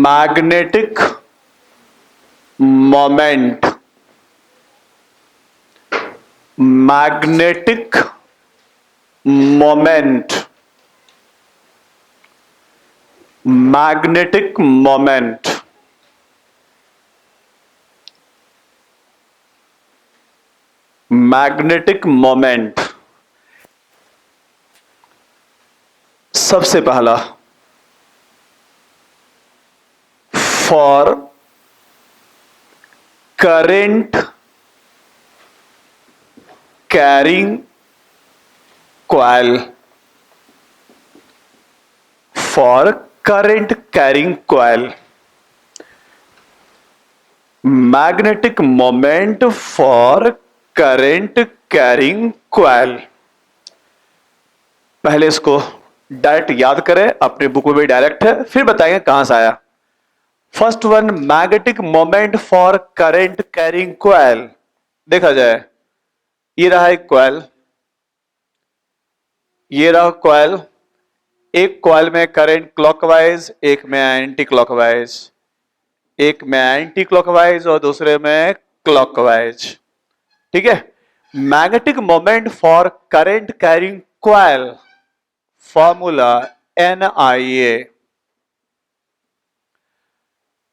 Magnetic moment, magnetic moment, magnetic moment, magnetic moment. सबसे पहला, for current carrying coil, for current carrying coil, magnetic moment for current carrying coil. पहले इसको direct याद करें, अपने book में भी डायरेक्ट है, फिर बताएंगे कहां से आया। First one, magnetic moment for current carrying coil. देखा जाए, ये रहा एक कॉइल, ये रहा कॉइल। एक कॉइल में करंट क्लॉकवाइज, एक में एंटी क्लॉकवाइज, एक में एंटी क्लॉकवाइज और दूसरे में क्लॉकवाइज। ठीक है। Magnetic moment for current carrying coil, formula NIA,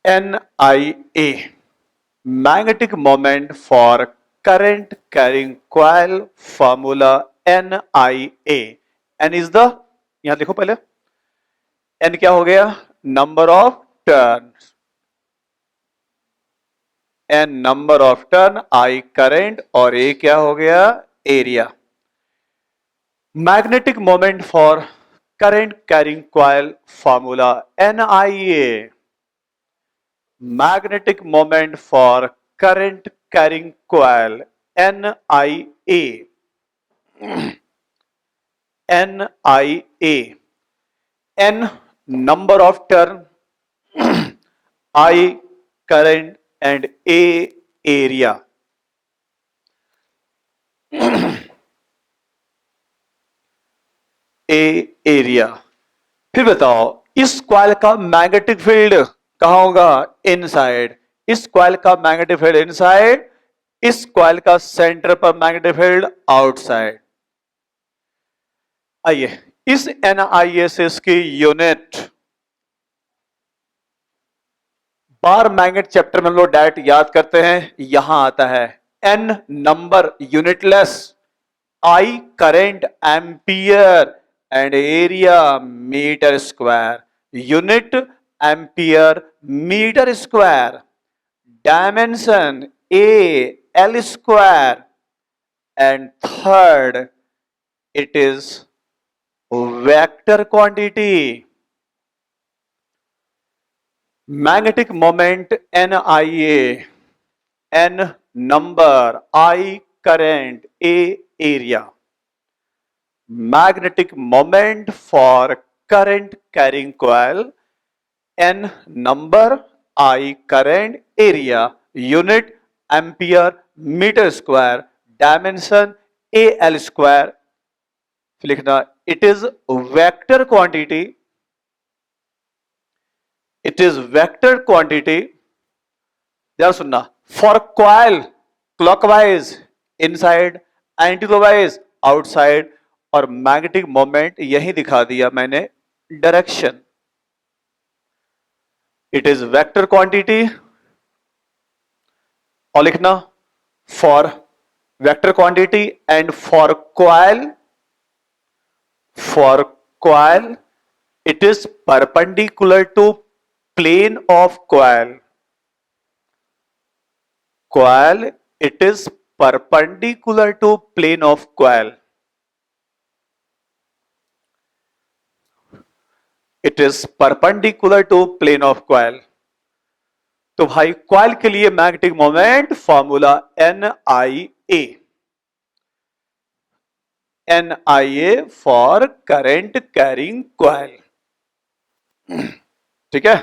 NIA, magnetic moment for current carrying coil, formula NIA। N is the, यहां देखो पहले, N क्या हो गया, number of turn, N number of turn, I current, और A क्या हो गया, area. Magnetic moment for current carrying coil, formula NIA, magnetic moment for current carrying coil, NIA, NIA। N number of turn, I current, and A area। A area। फिर बताओ, इस coil का magnetic field कहां होगा, inside. इस coil का magnetic field inside, इस coil का सेंटर पर मैग्नेटिक फील्ड आउटसाइड। आइए, इस NIS की यूनिट बार मैग्नेट चैप्टर में हम लोग डायरेक्ट याद करते हैं, यहां आता है N number unitless, I current ampere, and area metre square. Unit ampere metre square, dimension AL square, and third it is vector quantity. Magnetic moment NIA, N number, I current, A area. Magnetic moment for current carrying coil, N number, I current, area, unit ampere metre square, dimension AL square. लिखना, it is vector quantity, it is vector quantity. ध्यान सुनना, for coil clockwise inside, anti clockwise outside, और magnetic moment यही दिखा दिया मैंने direction. It is vector quantity, और लिखना for vector quantity and for coil it is perpendicular to plane of coil, it is perpendicular to plane of coil, it is perpendicular to plane of coil। तो भाई coil के लिए magnetic moment formula NIA, NIA for current carrying coil. ठीक है।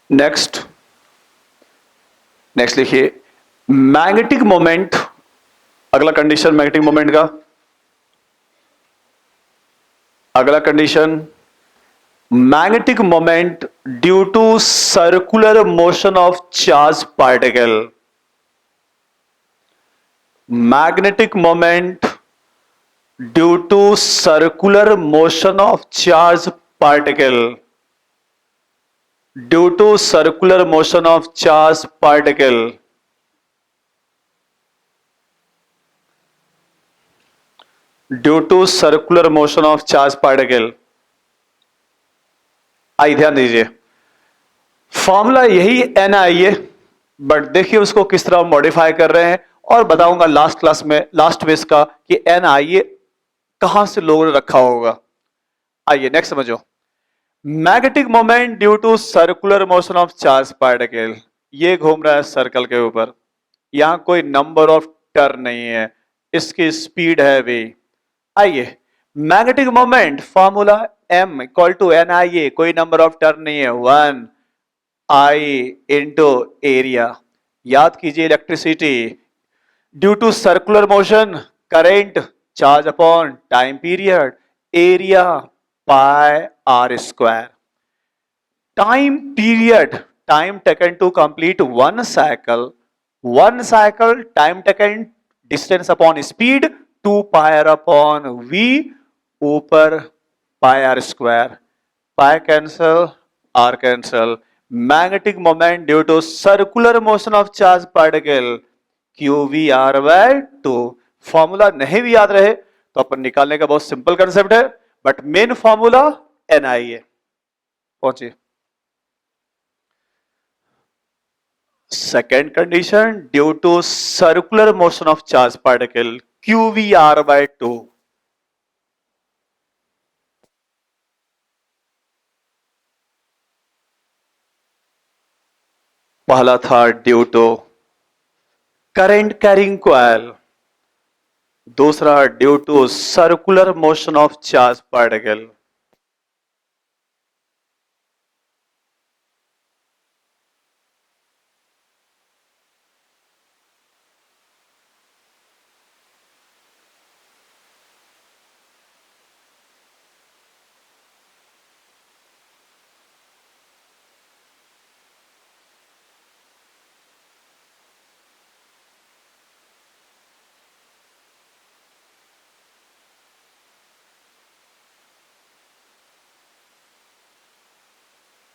Next next लिखिए magnetic moment, अगला condition magnetic moment का, अगला condition magnetic moment due to circular motion of charged particle. Magnetic moment due to circular motion of charged particle. Due to circular motion of charged particle. Due to circular motion of charged particle. आई ध्यान दीजिए, formula यही N I है, but देखिए उसको किस तरह modify कर रहे हैं और बताऊंगा लास्ट क्लास में, लास्ट में इसका कि एन आई ए कहां से लोगों ने रखा होगा। आइए नेक्स्ट समझो, magnetic moment due to circular motion of charge particle. ये घूम रहा है सर्कल के ऊपर, यहां कोई नंबर ऑफ टर्न नहीं है, इसकी स्पीड है वी। आइए magnetic moment formula m equal to N I A, कोई नंबर ऑफ टर्न नहीं है, 1 I इंटू एरिया। याद कीजिए electricity due to circular motion, current charge upon time period, area pi are square. Time period, time taken to complete one cycle time taken, distance upon speed 2 pi r upon v, ऊपर pi are square, pi cancel r cancel. Magnetic moment due to circular motion of charge particle q we are by 2। Formula नहीं भी याद रहे तो अपन निकालने का बहुत सिंपल कंसेप्ट है, but main formula N I है। पहुंचिए second condition, due to circular motion of charge particle q we are by 2। पहला था due to current carrying coil, दूसरा due to circular motion of charge particle.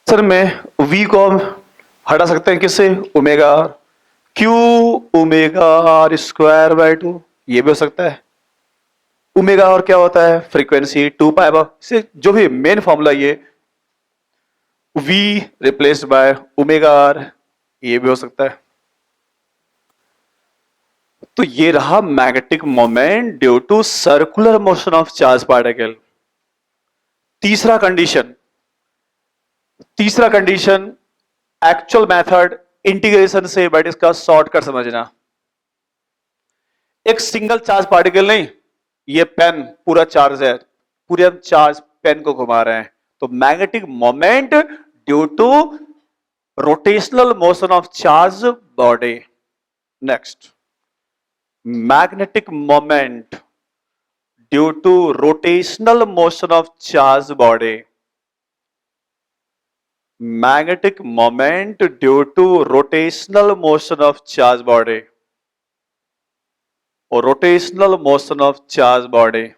Sir में v को हम हटा सकते हैं किससे, omega r, q omega r square by 2, ये भी हो सकता है। ओमेगा और क्या होता है, फ्रीक्वेंसी 2 पाई बाय, से जो भी मेन फॉर्मूला ये v replaced by omega R, ये भी हो सकता है। तो ये रहा magnetic moment due to circular motion of charge particle. तीसरा कंडीशन एक्चुअल मेथड इंटीग्रेशन से, बट इसका शॉर्टकट समझना। एक सिंगल चार्ज पार्टिकल नहीं, ये पेन पूरा चार्ज है, पूरे हम चार्ज पेन को घुमा रहे हैं, तो magnetic moment due to rotational motion of charge body. Next, magnetic moment due to rotational motion of charge body. Magnetic moment due to rotational motion of charge body, और rotational motion of charge body,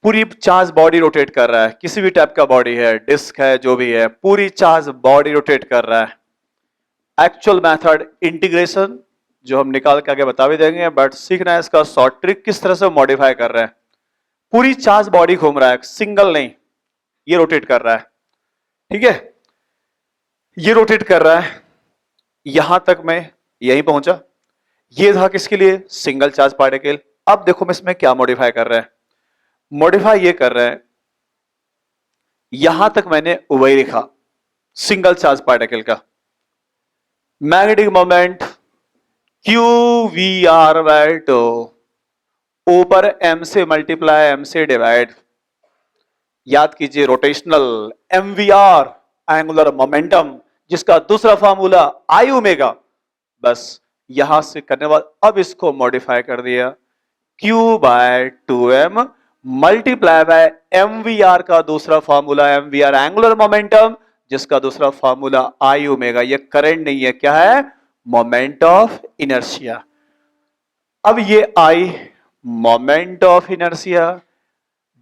पूरी charge body rotate कर रहा है, किसी भी type का body है, disc है, जो भी है, पूरी चार्ज बॉडी रोटेट कर रहा है। एक्चुअल मेथड इंटीग्रेशन, जो हम निकाल के आगे बता भी देंगे, बट सीखना है इसका शॉर्ट ट्रिक किस तरह से मॉडिफाई कर रहे हैं। पूरी चार्ज बॉडी घूम रहा है, सिंगल नहीं, ये रोटेट कर रहा है, ठीक है, ये रोटेट कर रहा है, यहां तक मैं यहीं पहुंचा, ये था किसके लिए, सिंगल चार्ज पार्टिकल। अब देखो मैं इसमें क्या मॉडिफाई कर रहे हैं, मॉडिफाई ये कर रहे हैं, यहां तक मैंने वही लिखा सिंगल चार्ज पार्टिकल का magnetic moment Q we are by 2, ऊपर m से मल्टीप्लाई m से डिवाइड। याद कीजिए रोटेशनल mvr एंगुलर मोमेंटम, जिसका दूसरा फार्मूला आई ओमेगा। बस यहां से करने बाद अब इसको मॉडिफाई कर दिया, Q by 2m multiply by mvr का दूसरा फार्मूला mvr एंगुलर मोमेंटम, जिसका दूसरा फार्मूला आई ओमेगा। ये करंट नहीं है, क्या है? Moment of inertia. अब ये आई मोमेंट ऑफ इनर्शिया,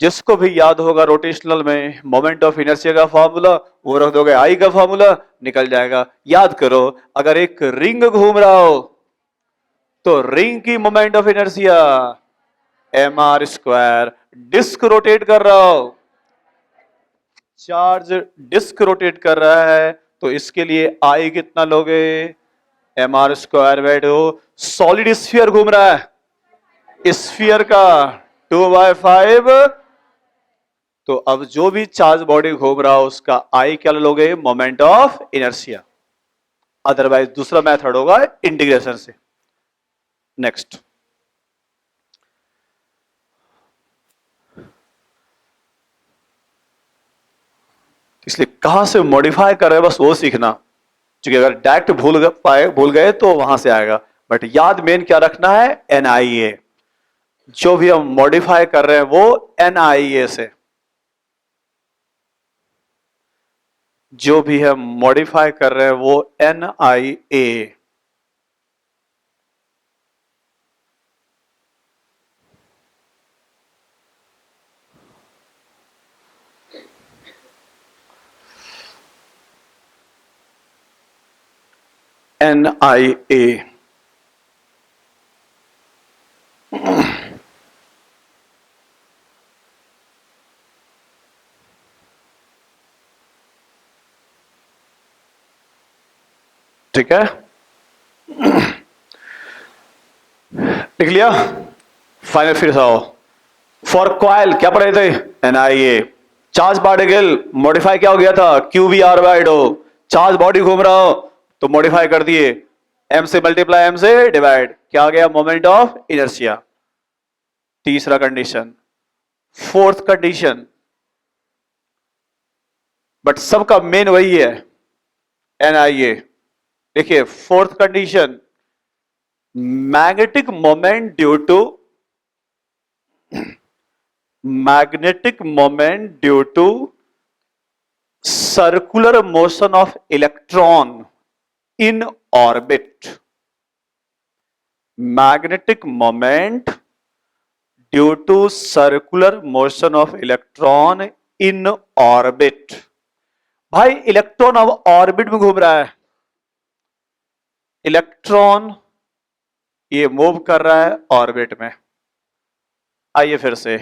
जिसको भी याद होगा रोटेशनल में मोमेंट ऑफ इनर्शिया का फार्मूला, वो रख दोगे आई का फार्मूला, निकल जाएगा। याद करो, अगर एक रिंग घूम रहा हो तो रिंग की moment of inertia M R square. Disc rotate कर रहा हो, चार्ज डिस्क रोटेट कर रहा है, तो इसके लिए आई कितना लोगे? M R square by 2। Solid sphere घूम रहा है, स्फीयर का 2/5। तो अब जो भी चार्ज बॉडी घूम रहा हो उसका आई क्या लोगे? Moment of inertia. अदरवाइज दूसरा मेथड होगा इंटीग्रेशन से। नेक्स्ट, इसलिए कहां से मॉडिफाई कर रहे हैं बस वो सीखना, क्योंकि अगर डायरेक्ट भूल गए तो वहां से आएगा। बट याद मेन क्या रखना है? NIA। जो भी हम मॉडिफाई कर रहे हैं वो NIA से, जो भी हम मॉडिफाई कर रहे हैं वो NIA। NIA। ठीक है, लिख लिया? फाइनल फिर से आओ। फॉर कॉइल क्या पढ़े थे? NIA। चार्ज पार्टिकल मॉडिफाई क्या हो गया था? QVR by 2। चार्ज बॉडी घूम रहा हो तो मॉडिफाई कर दिए, m से मल्टीप्लाई m से डिवाइड, क्या आ गया? Moment of inertia. तीसरा कंडीशन। फोर्थ कंडीशन, बट सबका मेन वही है, NIA। देखिए fourth condition, magnetic moment due to circular motion of electron in orbit. Magnetic moment due to circular motion of electron in orbit. भाई electron अब orbit में घूम रहा है, इलेक्ट्रॉन ये मूव कर रहा है ऑर्बिट में। आइए फिर से,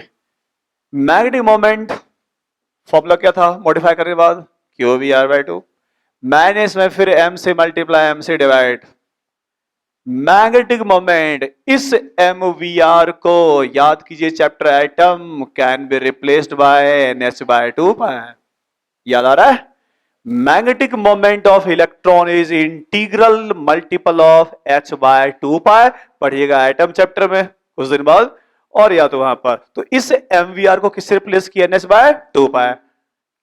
मैग्नेटिक मोमेंट फॉर्मूला क्या था मॉडिफाई करने के बाद? QVR by 2। मैंने इसमें फिर m से मल्टीप्लाई m से डिवाइड। मैग्नेटिक मोमेंट, इस MVR को याद कीजिए, chapter atom can be replaced by NH by 2 pi. याद आ रहा है? Magnetic moment of electron is integral multiple of h by 2 pi. पढ़िएगा एटम चैप्टर में कुछ दिन बाद, और या तो वहां पर। तो इस MVR को किससे रिप्लेस किया? NH by 2 pi.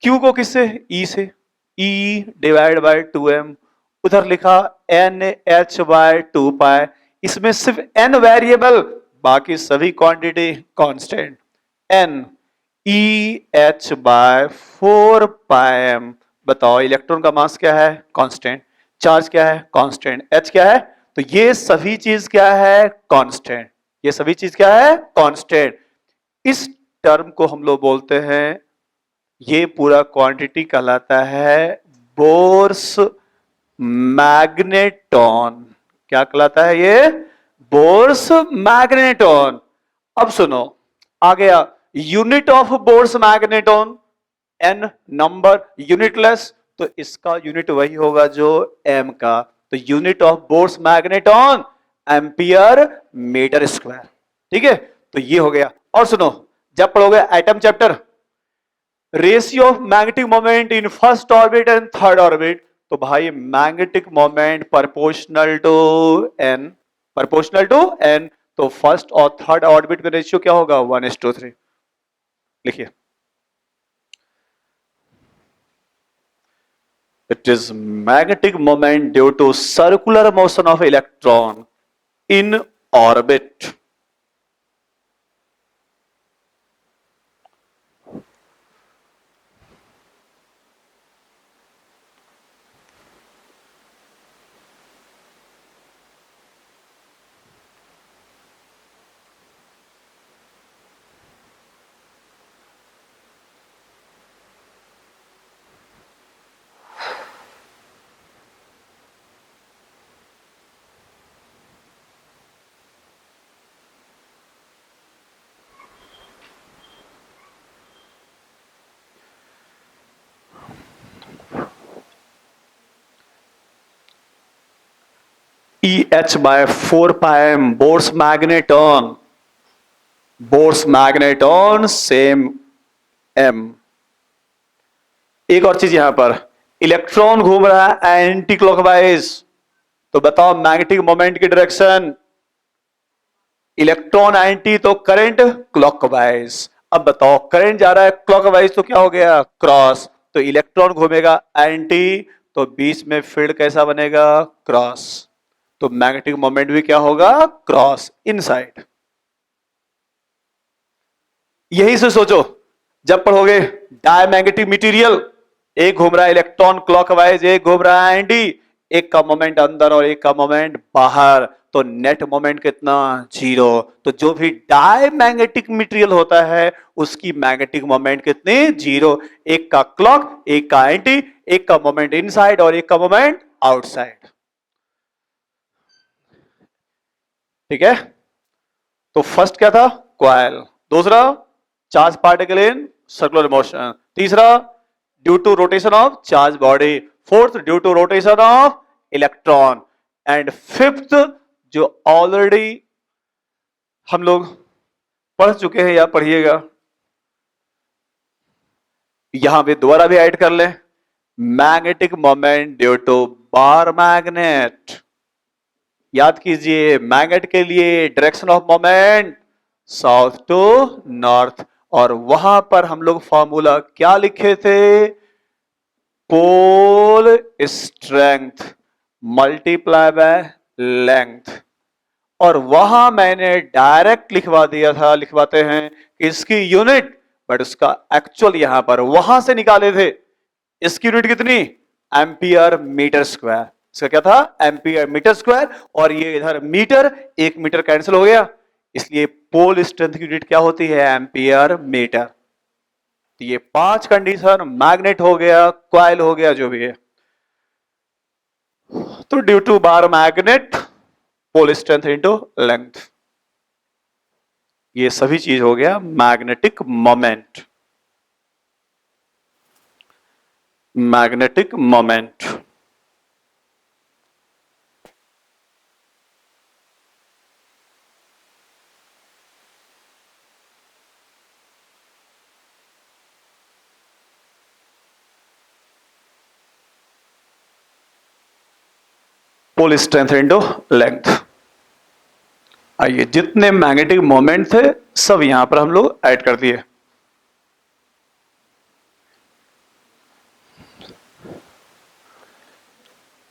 Q को किससे? E से, E डिवाइड बाय 2m। उधर लिखा NH बाय 2 पाई। इसमें सिर्फ n वेरिएबल, बाकी सभी quantity constant. n EH by 4 pi m। बताओ इलेक्ट्रॉन का मास क्या है? कांस्टेंट। चार्ज क्या है? कांस्टेंट। H क्या है? तो ये सभी चीज क्या है? कांस्टेंट। ये सभी चीज क्या है? कांस्टेंट। इस टर्म को हम लोग बोलते हैं, ये पूरा क्वांटिटी कहलाता है बोर्स मैग्नेटॉन। क्या कहलाता है ये? Bohr's magneton. अब सुनो, आ गया unit of Bohr's magneton, n number unitless, तो इसका यूनिट वही होगा जो m का। तो unit of Bohr's magneton ampere metre square. ठीक है, तो ये हो गया। और सुनो, जब पढ़ोगे atom chapter, ratio of magnetic moment in first orbit and third orbit, तो भाई magnetic moment proportional to n, proportional to n। तो फर्स्ट और थर्ड ऑर्बिट का रेशियो क्या होगा? 1:3। लिखिए, It is magnetic moment due to circular motion of electron in orbit. EH by 4 pi m Bohr's magneton. Bohr's magneton same m. एक और चीज यहां पर, इलेक्ट्रॉन घूम रहा है एंटी क्लॉकवाइज, तो बताओ मैग्नेटिक मोमेंट की डायरेक्शन, इलेक्ट्रॉन एंटी तो करंट क्लॉकवाइज। अब बताओ करंट जा रहा है क्लॉकवाइज तो क्या हो गया, क्रॉस, तो इलेक्ट्रॉन घूमेगा एंटी, तो बीच में फील्ड कैसा बनेगा, क्रॉस, तो मैग्नेटिक मोमेंट भी क्या होगा, क्रॉस इनसाइड। यही से सोचो जब पढ़ोगे डायमैग्नेटिक मटेरियल, एक घूम रहा है इलेक्ट्रॉन क्लॉकवाइज, एक घूम रहा है एंटी, एक का मोमेंट अंदर और एक का मोमेंट बाहर, तो नेट मोमेंट कितना, जीरो। तो जो भी डायमैग्नेटिक मटेरियल होता है उसकी मैग्नेटिक मोमेंट कितनी, जीरो। एक का क्लॉक, एक का एंटी, एक का मोमेंट इनसाइड और एक का मोमेंट आउटसाइड। ठीक है, तो फर्स्ट क्या था, कॉइल, दूसरा charge particle in circular motion, तीसरा due to rotation of charge body, fourth due to rotation of electron, and fifth जो ऑलरेडी हम लोग पढ़ चुके हैं या पढ़िएगा, यहां पे दोबारा भी ऐड कर लें, magnetic moment due to bar magnet. याद कीजिए मैग्नेट के लिए direction of moment south to north, और वहां पर हम लोग फॉर्मूला क्या लिखे थे, pole strength multiply by length, और वहां मैंने डायरेक्ट लिखवा दिया था, लिखवाते हैं कि इसकी यूनिट, बट उसका एक्चुअल यहां पर वहां से निकाले थे। इसकी यूनिट कितनी, एम्पियर मीटर स्क्वायर, इसका क्या था, एम्पियर मीटर स्क्वायर, और ये इधर मीटर, एक मीटर कैंसिल हो गया, इसलिए पोल स्ट्रेंथ की यूनिट क्या होती है, एम्पियर मीटर। तो ये पांच कंडीशन, मैग्नेट हो गया, कॉइल हो गया, जो भी है, तो due to bar magnet pole strength into length, ये सभी चीज हो गया magnetic moment. Magnetic moment pole strength into length. आइए, जितने मैग्नेटिक मोमेंट थे सब यहां पर हम लोग ऐड कर दिए।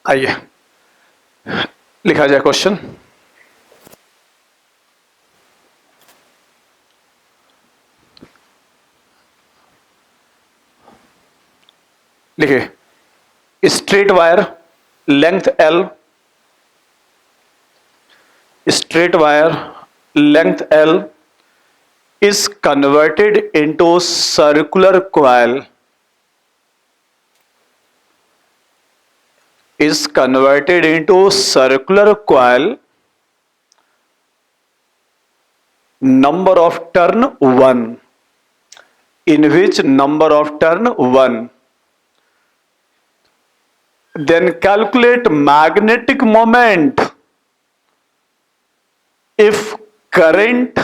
आइए लिखा जाए क्वेश्चन। लिखिए, straight wire length L, straight wire length L is converted into circular coil, is converted into circular coil, number of turn 1, in which number of turn 1, then calculate magnetic moment if current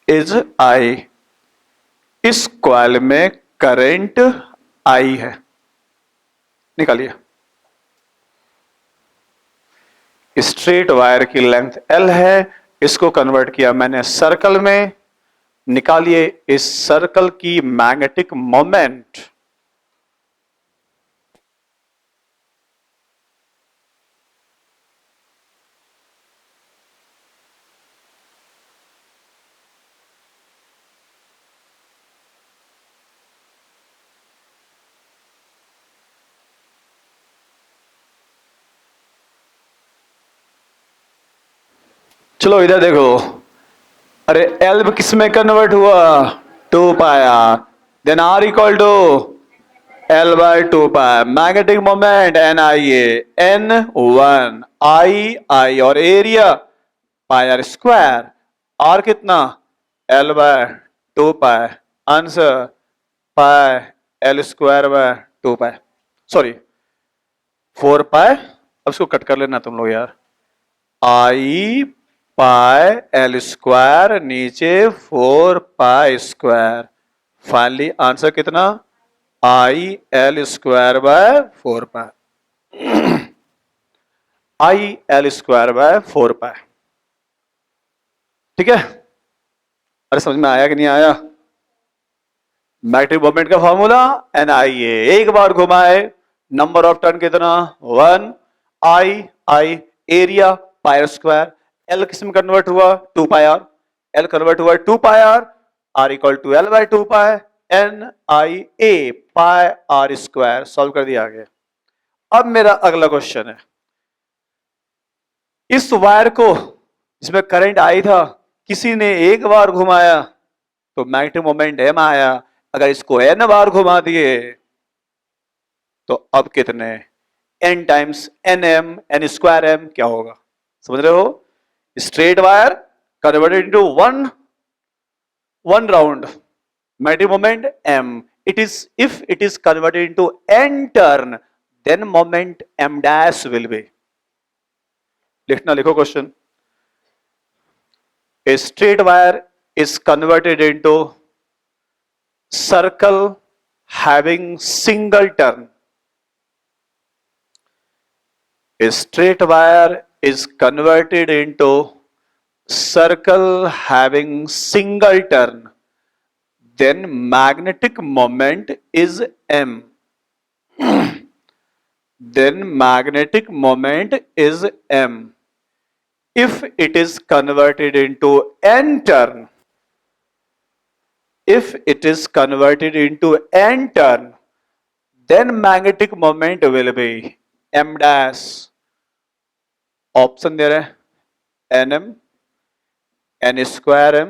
is I। इस coil में current I है, निकालिए। Straight wire की length L है, इसको convert किया मैंने circle में, निकालिए इस सर्कल की मैग्नेटिक मोमेंट। चलो इधर देखो, अरे एल किस में कन्वर्ट हुआ, 2 pi r, then r equal to l by 2 pi, magnetic moment N I N 1 I और area pi are square, r कितना l by 2 pi, answer pi l square by 2 pi, sorry 4 pi, अब इसको cut कर लेना तुम लोग यार, आई पाई l square नीचे 4 पाई स्क्वायर, फाइनली आंसर कितना आई L square by 4 pi, I L square by 4 पाई। ठीक है, अरे समझ में आया कि नहीं आया? मैग्नेटिक मोमेंट का फॉर्मूला एन आई ए, एक बार घुमाए नंबर ऑफ टर्न कितना 1, I area pi square, L किस में कन्वर्ट हुआ 2 पाई आर, एल कन्वर्ट हुआ 2 pi r, r equal to l by 2 pi, N I A pi are square, solve कर दिया आगे। अब मेरा अगला क्वेश्चन है, इस वायर को जिसमें करंट आई था किसी ने एक बार घुमाया तो मैग्नेटिक मोमेंट एम आया, अगर इसको एन बार घुमा दिए तो अब कितने N times N M N square M क्या होगा, समझ रहे हो? Straight wire converted into one round, magnetic moment m, it is if it is converted into n turn then moment m dash will be, लिखना लिखो question, a straight wire is converted into circle having single turn, a straight wire is converted into circle having single turn, then magnetic moment is m, then magnetic moment is m. If it is converted into n turn, if it is converted into n turn, then magnetic moment will be m dash, option दे रहे हैं nm, n square m,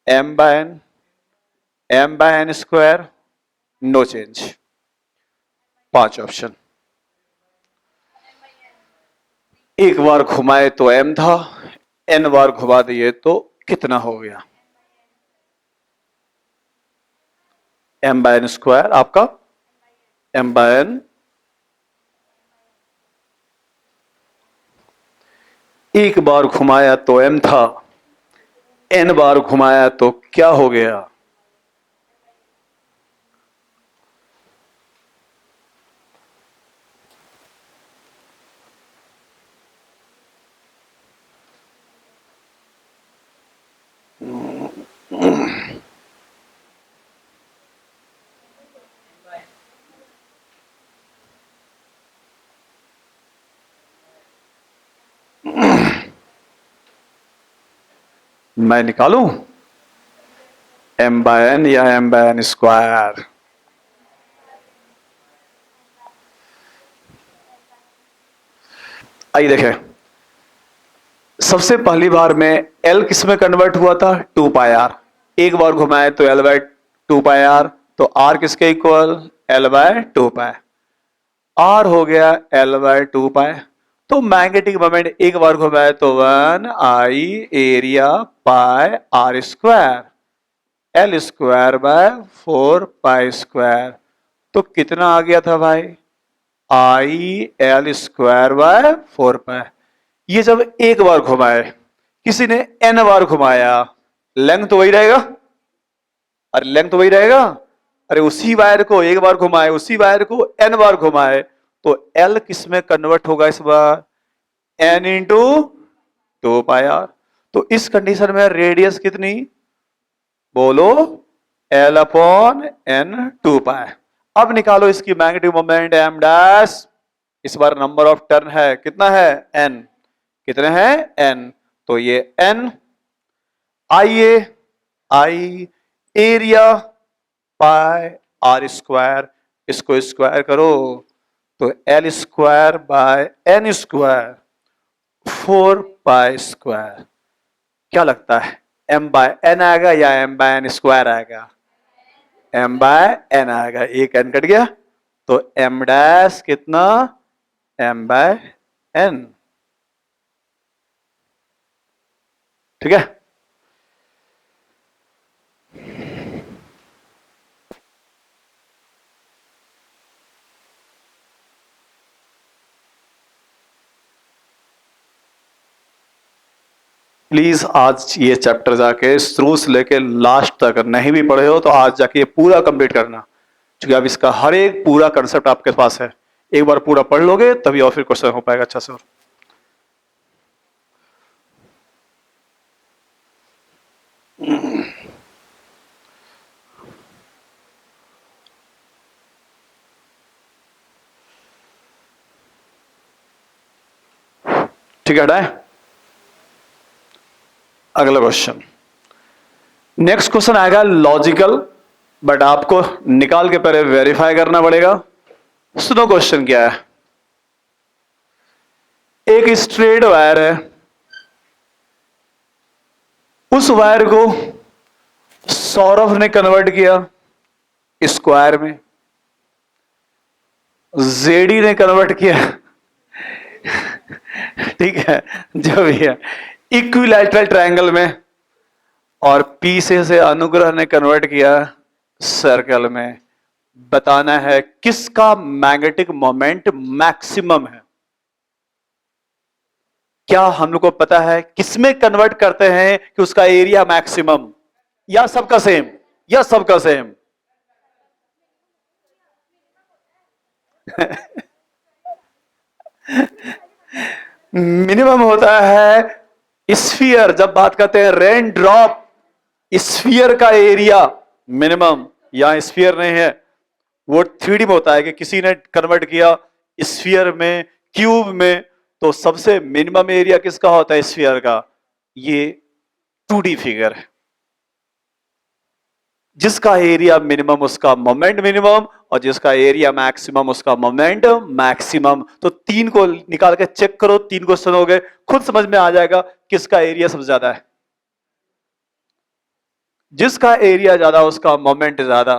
m by n square, no change, 5 option. एक बार घुमाए तो m था, n बार घुमा दिए तो कितना हो गया, m बाय n स्क्वायर, आपका m बाय n, एक बार घुमाया तो m था, n बार घुमाया तो क्या हो गया, मैं निकालूं m बाय n या m बाय n स्क्वायर, आइए देखें, सबसे पहली बार में L किस में कन्वर्ट हुआ था 2 पाई आर, एक बार घुमाए तो L बाय 2 पाई आर, तो R किसके इक्वल L बाय 2 पाई, R हो गया L बाय 2 पाई, तो मैग्नेटिक मोमेंट एक बार घुमाए तो 1 I area pi are square, L square by 4 pi square, तो कितना आ गया था भाई I L square by 4 pi. ये जब एक बार घुमाए, किसी ने n बार घुमाया, लेंथ तो वही रहेगा, अरे लेंथ तो वही रहेगा, अरे उसी वायर को एक बार घुमाए, उसी वायर को n बार घुमाए, तो L किस में कन्वर्ट होगा इस बार n इंटू 2 पाई आर, तो इस कंडीशन में रेडियस कितनी बोलो L अपॉन n 2 पाई। अब निकालो इसकी मैग्नेटिक मोमेंट m डैश, इस बार नंबर ऑफ टर्न है कितना है n, कितने हैं n, तो ये n I area pi are square, इसको स्क्वायर करो तो L square by n square 4 pi square. क्या लगता है, m बाय एन आएगा या m बाय एन स्क्वायर आएगा? m बाय एन आएगा, एक n कट गया तो m डैश कितना, m बाय n। ठीक है, प्लीज आज ये चैप्टर जाके शुरू से लेके लास्ट तक नहीं भी पढ़े हो तो आज जाके ये पूरा कंप्लीट करना, क्योंकि अब इसका हर एक पूरा कंसेप्ट आपके पास है। एक बार पूरा पढ़ लोगे तभी और फिर क्वेश्चन हो पाएगा अच्छा से। ठीक है, हटाए अगला क्वेश्चन। नेक्स्ट क्वेश्चन आएगा लॉजिकल, बट आपको निकाल के पहले वेरीफाई करना पड़ेगा। सुनो क्वेश्चन क्या है। एक स्ट्रेट वायर है, उस वायर को सौरभ ने कन्वर्ट किया स्क्वायर में, जेडी ने कन्वर्ट किया ठीक है जो भी है इक्विलैटरल ट्रायंगल में, और पी से अनुग्रह ने कन्वर्ट किया सर्कल में। बताना है किसका मैग्नेटिक मोमेंट मैक्सिमम है। क्या हम लोग को पता है किसमें कन्वर्ट करते हैं कि उसका एरिया मैक्सिमम, या सबका सेम, या सबका सेम मिनिमम होता है स्फीयर। जब बात करते हैं रेन ड्रॉप, स्फीयर का एरिया मिनिमम, यहां स्फीयर नहीं है, वो 3D में होता है कि किसी ने कन्वर्ट किया स्फीयर में, क्यूब में, तो सबसे मिनिमम एरिया किसका होता है स्फीयर का, ये 2D फिगर है। जिसका एरिया मिनिमम उसका मोमेंट मिनिमम, और जिसका एरिया मैक्सिमम उसका मोमेंट मैक्सिमम। तो तीन को निकाल के चेक करो, तीन क्वेश्चन हो गए, खुद समझ में आ जाएगा किसका एरिया सबसे ज्यादा है। जिसका एरिया ज्यादा उसका मोमेंट ज्यादा।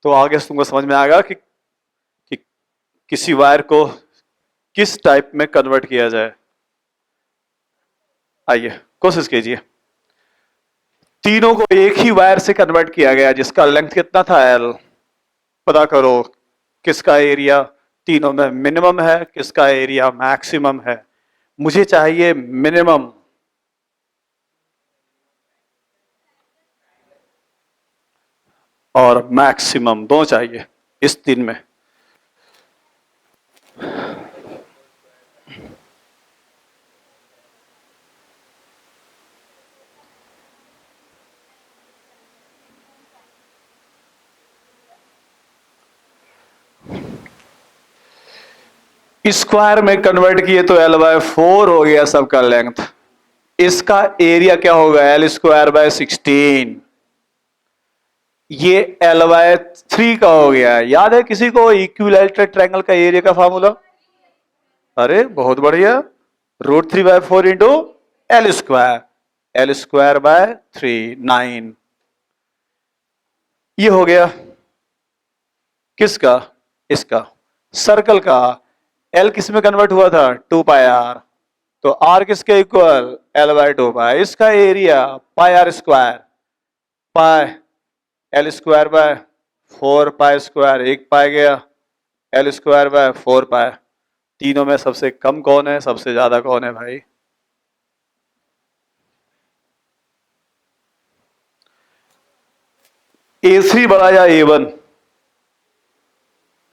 तो आगे तुमको समझ में आएगा कि किसी वायर को किस टाइप में कन्वर्ट किया जाए। आइए कोशिश कीजिए। तीनों को एक ही वायर से कन्वर्ट किया गया जिसका लेंथ कितना था एल। पता करो किसका एरिया तीनों में मिनिमम है, किसका एरिया मैक्सिमम है। मुझे चाहिए मिनिमम, और मैक्सिमम दो चाहिए इस तीन में। स्क्वायर में कन्वर्ट किए तो L बाय 4 हो गया सबका लेंथ। इसका एरिया क्या होगा, L स्क्वायर बाय 16। ये L बाय 3 का हो गया। याद है किसी को इक्विलैटरल ट्रायंगल का एरिया का फॉर्मूला? अरे बहुत बढ़िया, √3/4 into L square, L square by 3 9। ये हो गया किसका, इसका सर्कल का। L किस में कन्वर्ट हुआ था, 2πr, तो R किसके इक्वल, L बाय 2π। इसका area pi are square, pi L square by 4π square, एक पाई गया, L स्क्वायर बाय 4π। तीनों में सबसे कम कौन है, सबसे ज्यादा कौन है भाई? A3 बड़ा या A1?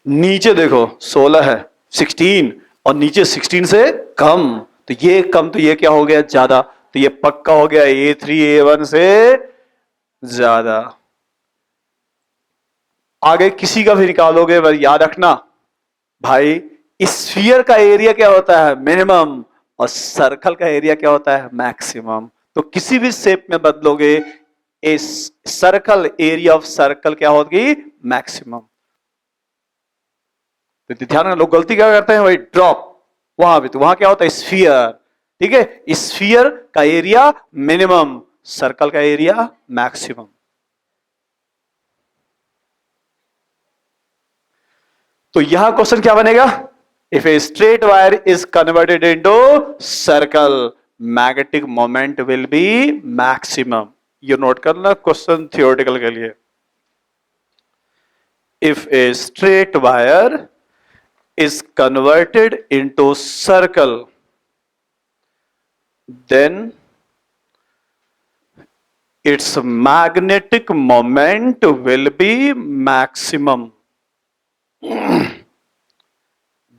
नीचे देखो 16 है, 16, और नीचे 16 से कम, तो ये कम, तो ये क्या हो गया, ज्यादा। तो ये पक्का हो गया A3 A1 से ज्यादा। आगे किसी का भी निकालोगे बस याद रखना भाई, स्फीयर का एरिया क्या होता है, मिनिमम, और सर्कल का एरिया क्या होता है, मैक्सिमम। तो किसी भी शेप में बदलोगे, इस सर्कल एरिया ऑफ सर्कल क्या होगी, मैक्सिमम। तो ध्यान रखना, लोग गलती क्या करते हैं, वही ड्रॉप, वहां भी तो वहां क्या होता है, स्फीयर, ठीक है, स्फीयर का एरिया मिनिमम, सर्कल का एरिया मैक्सिमम। तो यहां क्वेश्चन क्या बनेगा? If a straight wire is converted into circle, magnetic moment will be maximum. ये नोट करना क्वेश्चन थियोरेटिकल के लिए। If a straight wire is converted into circle, then its magnetic moment will be maximum.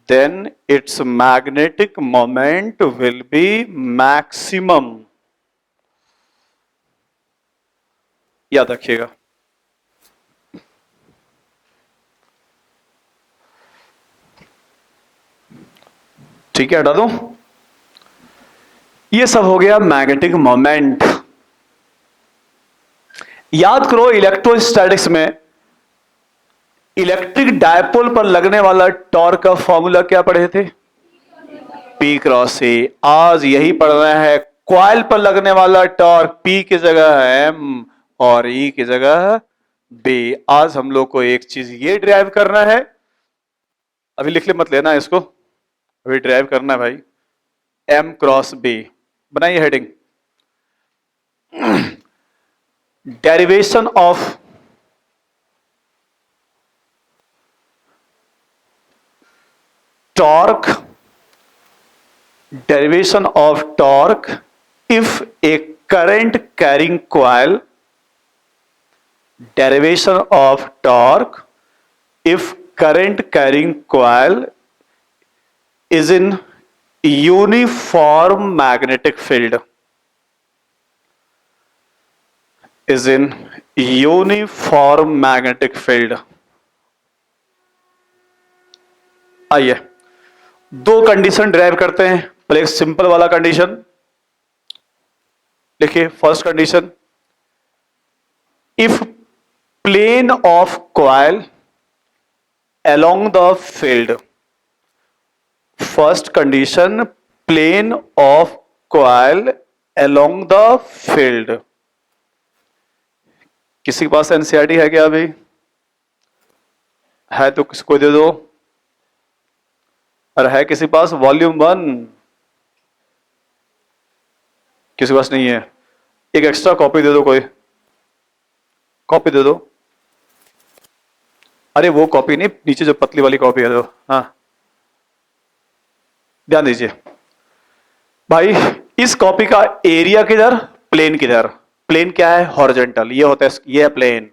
Then its magnetic moment will be maximum. याद रखिएगा। ठीक है, हटा दूं। ये सब हो गया मैग्नेटिक मोमेंट। याद करो इलेक्ट्रोस्टैटिक्स में इलेक्ट्रिक डायपोल पर लगने वाला टॉर्क का फॉर्मूला क्या पढ़े थे? P क्रॉस ए। आज यही पढ़ना है, कॉइल पर लगने वाला टॉर्क P की जगह है M और E की जगह B। आज हम लोग को एक चीज ये ड्राइव करना है, अभी लिख ले मत लेना इसको, अभी ड्राइव करना है भाई। M क्रॉस B बनाइए heading. Derivation of torque, derivation of torque if a current carrying coil, derivation of torque if current carrying coil is in uniform magnetic field, is in uniform magnetic field। आइए दो condition drive करते हैं। पहले एक simple वाला condition देखिए। First condition, if plane of coil along the field. First condition, plane of coil along the field. किसी के पास एनसीईआरटी है क्या? अभी है तो किसको दे दो, और है किसी पास वॉल्यूम 1? किसी पास नहीं है? एक एक्स्ट्रा कॉपी दे दो, कोई कॉपी दे दो। अरे वो कॉपी नहीं, नीचे जो पतली वाली कॉपी है दो। हाँ ध्यान दीजिए भाई, इस कॉपी का एरिया किधर, प्लेन किधर। प्लेन क्या है? हॉरिजॉन्टल। ये होता है, ये है प्लेन,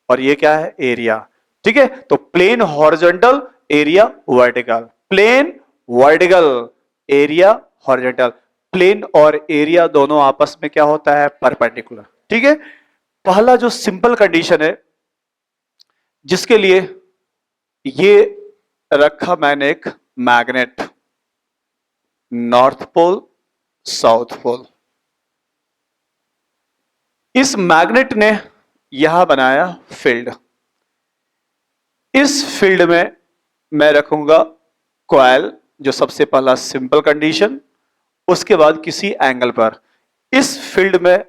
और ये क्या है? एरिया। ठीक है, तो plane horizontal, area vertical. Plane vertical, area horizontal. Plane और एरिया दोनों आपस में क्या होता है? परपेंडिकुलर। ठीक है, पहला जो सिंपल कंडीशन है जिसके लिए ये रखा मैंने एक magnet, north pole south pole. इस मैग्नेट ने यहां बनाया फील्ड। इस फील्ड में मैं रखूंगा कॉइल, जो सबसे पहला सिंपल कंडीशन। उसके बाद किसी एंगल पर इस फील्ड में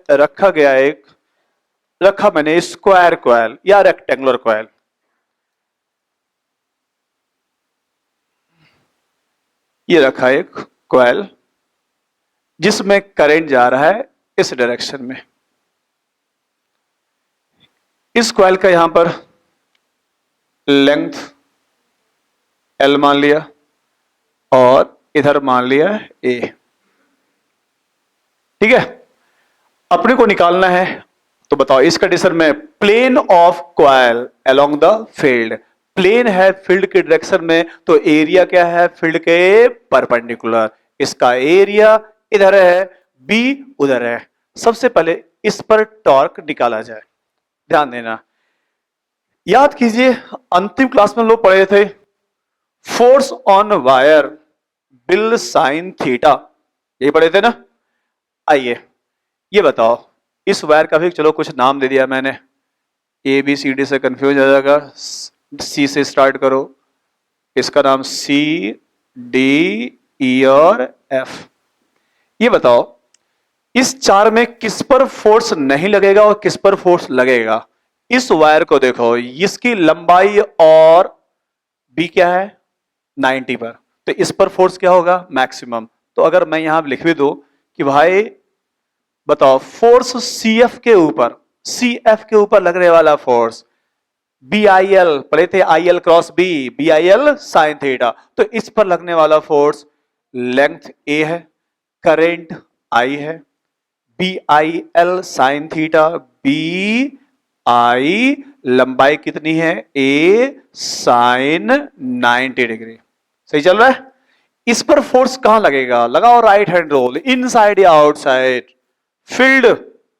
रखा मैंने स्क्वायर कॉइल या रेक्टेंगुलर कॉइल। ये रखा एक कॉइल जिसमें करंट जा रहा है इस डायरेक्शन में। इस कॉइल का यहां पर लेंथ L मान लिया और इधर मान लिया A। ठीक है, अपने को निकालना है तो बताओ इस कंडीशन में plane of coil along the field. Plane है फील्ड के डायरेक्शन में, तो एरिया क्या है? फील्ड के परपेंडिकुलर। इसका एरिया इधर है, B उधर है। सबसे पहले इस पर टॉर्क निकाला जाए। ध्यान देना, याद कीजिए अंतिम क्लास में हम लोग पढ़े थे force on wire will sine theta, यही पढ़े थे ना। आइए ये बताओ, इस वायर का भी चलो कुछ नाम दे दिया मैंने, ABCD से कंफ्यूज हो जाएगा, C से स्टार्ट करो। इसका नाम C, D, E और F। ये बताओ इस चार में किस पर फोर्स नहीं लगेगा और किस पर फोर्स लगेगा। इस वायर को देखो, इसकी लंबाई और बी क्या है 90 पर, तो इस पर फोर्स क्या होगा मैक्सिमम। तो अगर मैं यहां लिख भी दूं कि भाई बताओ फोर्स सी एफ के ऊपर लगने वाला फोर्स बी आई एल, पढ़े थे I L cross B I L sine theta, तो इस पर लगने वाला फोर्स लेंथ ए है, करेंट आई है, B I L sine theta, B I लंबाई कितनी है ए साइन 90 डिग्री। सही चल रहा है। इस पर फोर्स कहां लगेगा, लगाओ राइट हैंड रोल, इनसाइड या आउटसाइड। फील्ड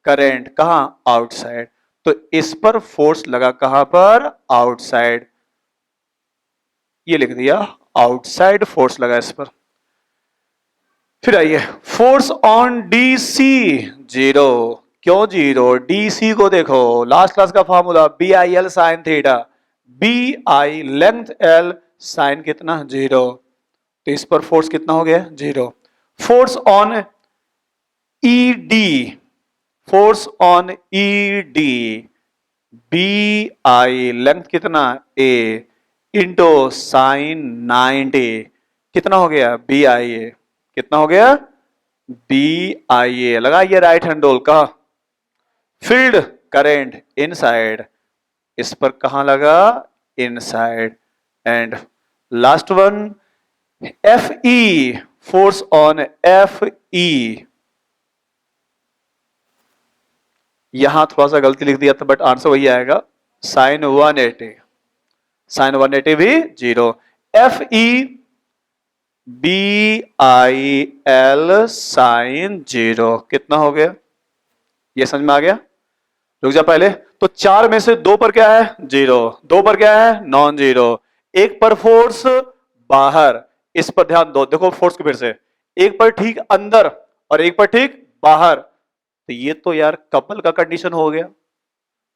करंट कहां आउटसाइड, तो इस पर फोर्स लगा कहां पर आउटसाइड, ये लिख दिया आउटसाइड फोर्स लगा इस पर। फिर आइए फोर्स ऑन डीसी जीरो। क्यों जीरो, डीसी को देखो लास्ट क्लास का formula B I L sine theta, B I length L sine कितना जीरो, तो इस पर फोर्स कितना हो गया zero. Force on ED, force on ED B I length कितना ए इंटो साइन 90 कितना हो गया बी आई ए, कितना हो गया बी आई ए। लगाइए राइट हैंड रोल का। फील्ड करेंट इनसाइड, इस पर कहां लगा inside. And last one F E, force on F E, यहां थोड़ा सा गलती लिख दिया था बट आंसर वही आएगा साइन 180, साइन 180 भी zero. F E B I L sine zero कितना हो गया, ये समझ में आ गया। रुक जा पहले, तो चार में से दो पर क्या है जीरो, दो पर क्या है नॉन जीरो, एक पर फोर्स बाहर, इस पर ध्यान दो, देखो फोर्स को फिर से, एक पर ठीक अंदर और एक पर ठीक बाहर, तो ये तो यार कपल का कंडीशन हो गया।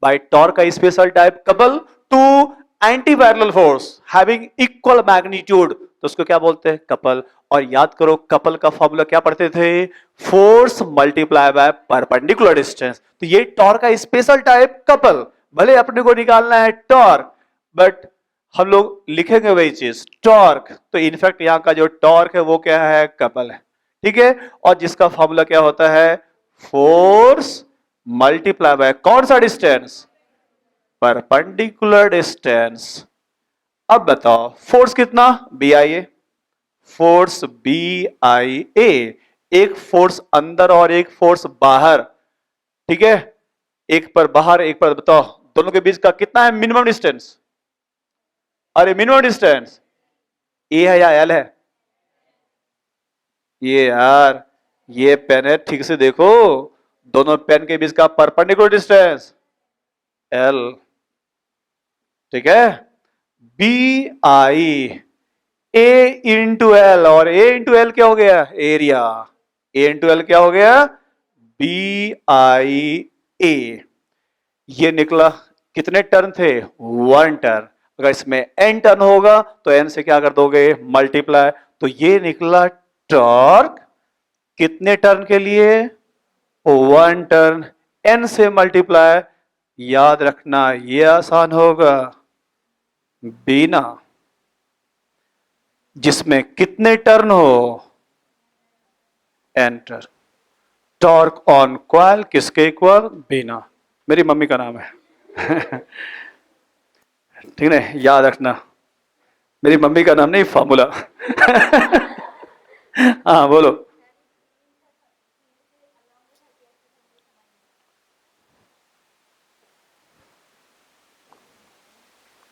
बाय टॉर्क का special type couple two anti parallel force having equal magnitude, तो उसको क्या बोलते हैं कपल। और याद करो कपल का फॉर्मूला क्या पढ़ते थे, force multiply by perpendicular distance. तो ये टॉर्क का स्पेशल टाइप कपल, भले अपने को निकालना है टॉर्क बट हम लोग लिखेंगे वही चीज टॉर्क, तो इनफैक्ट यहां का जो टॉर्क है वो क्या है कपल है, ठीक है। और जिसका फॉर्मूला क्या होता है फोर्स मल्टीप्लाई बाय कौन सा डिस्टेंस परपेंडिकुलर डिस्टेंस। अब बताओ फोर्स कितना B I A, force B I A, एक फोर्स अंदर और एक फोर्स बाहर, ठीक है, एक पर बाहर एक पर, बताओ दोनों के बीच का कितना है मिनिमम डिस्टेंस, अरे मिनिमम डिस्टेंस ए है या एल है, ये यार ये पेन है ठीक से देखो, दोनों पेन के बीच का परपेंडिकुलर डिस्टेंस एल, ठीक है। B I A into L, और ए इंटू एल क्या हो गया एरिया, ए इंटू एल क्या हो गया बी आई ए। ये निकला कितने टर्न थे 1 टर्न, अगर इसमें एन टर्न होगा तो एन से क्या कर दोगे मल्टीप्लाई, तो ये निकला टॉर्क कितने टर्न के लिए 1 टर्न, एन से मल्टीप्लाई, याद रखना ये आसान होगा बिना जिसमें कितने टर्न हो एंटर। टॉर्क ऑन कॉइल किसके इक्वल बिना, मेरी मम्मी का नाम है ठीक है याद रखना, मेरी मम्मी का नाम नहीं फॉर्मूला हाँ बोलो।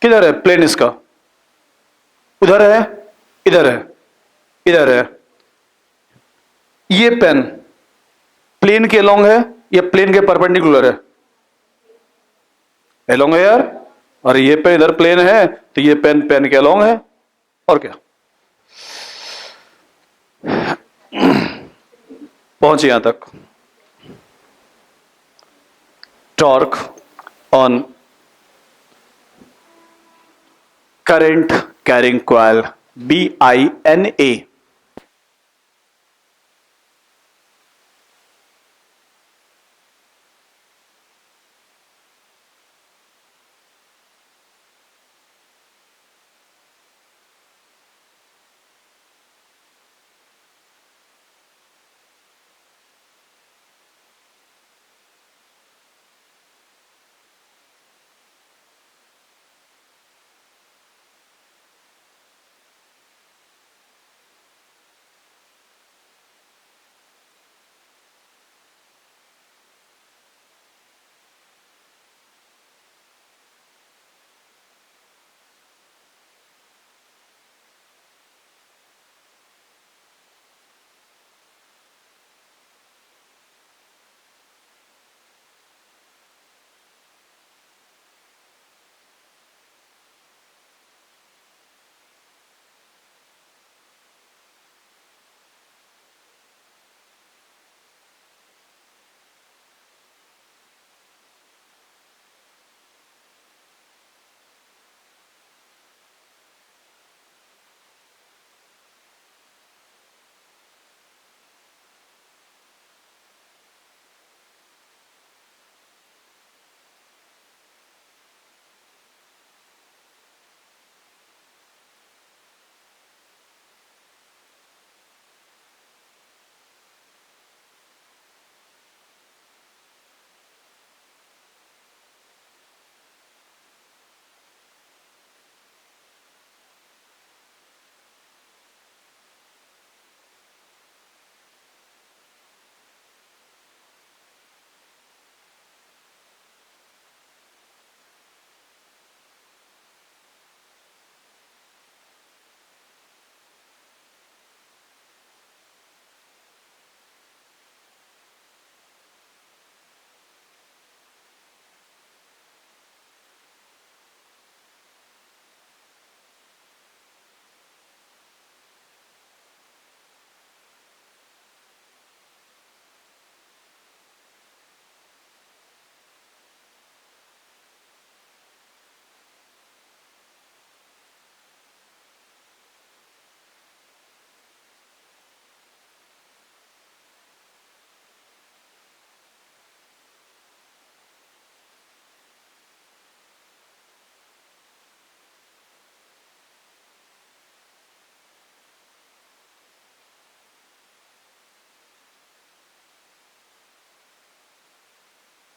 किधर है प्लेन इसका, उधर है इधर है इधर है, ये पेन प्लेन के अलोंग है या प्लेन के परपेंडिकुलर है, अलोंग है यार, और ये पेन इधर प्लेन है तो ये पेन पेन के अलोंग है, और क्या पहुंचे यहां तक। Torque on current carrying coil B I N A,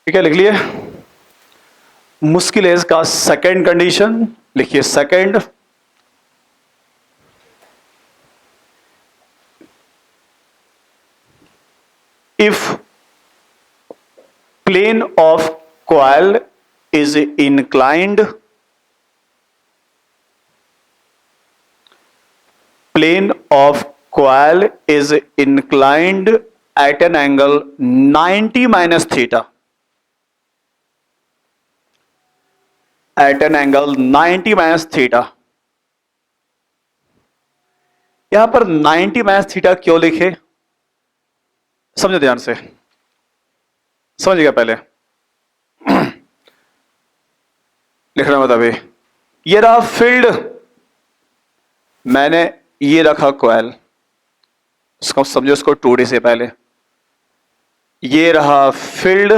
ठीक है, लिख लिए। मुश्किल है इसका सेकंड कंडीशन, लिखिए second. If plane of coil is inclined, plane of coil is inclined at an angle 90 minus theta, at an angle 90 minus theta। यहां पर 90 माइनस थीटा क्यों लिखे, समझो ध्यान से, समझिएगा पहले। लिखना मत अभी। ये रहा फील्ड, मैंने ये रखा कॉइल, इसको समझो, इसको 2D से पहले। ये रहा फील्ड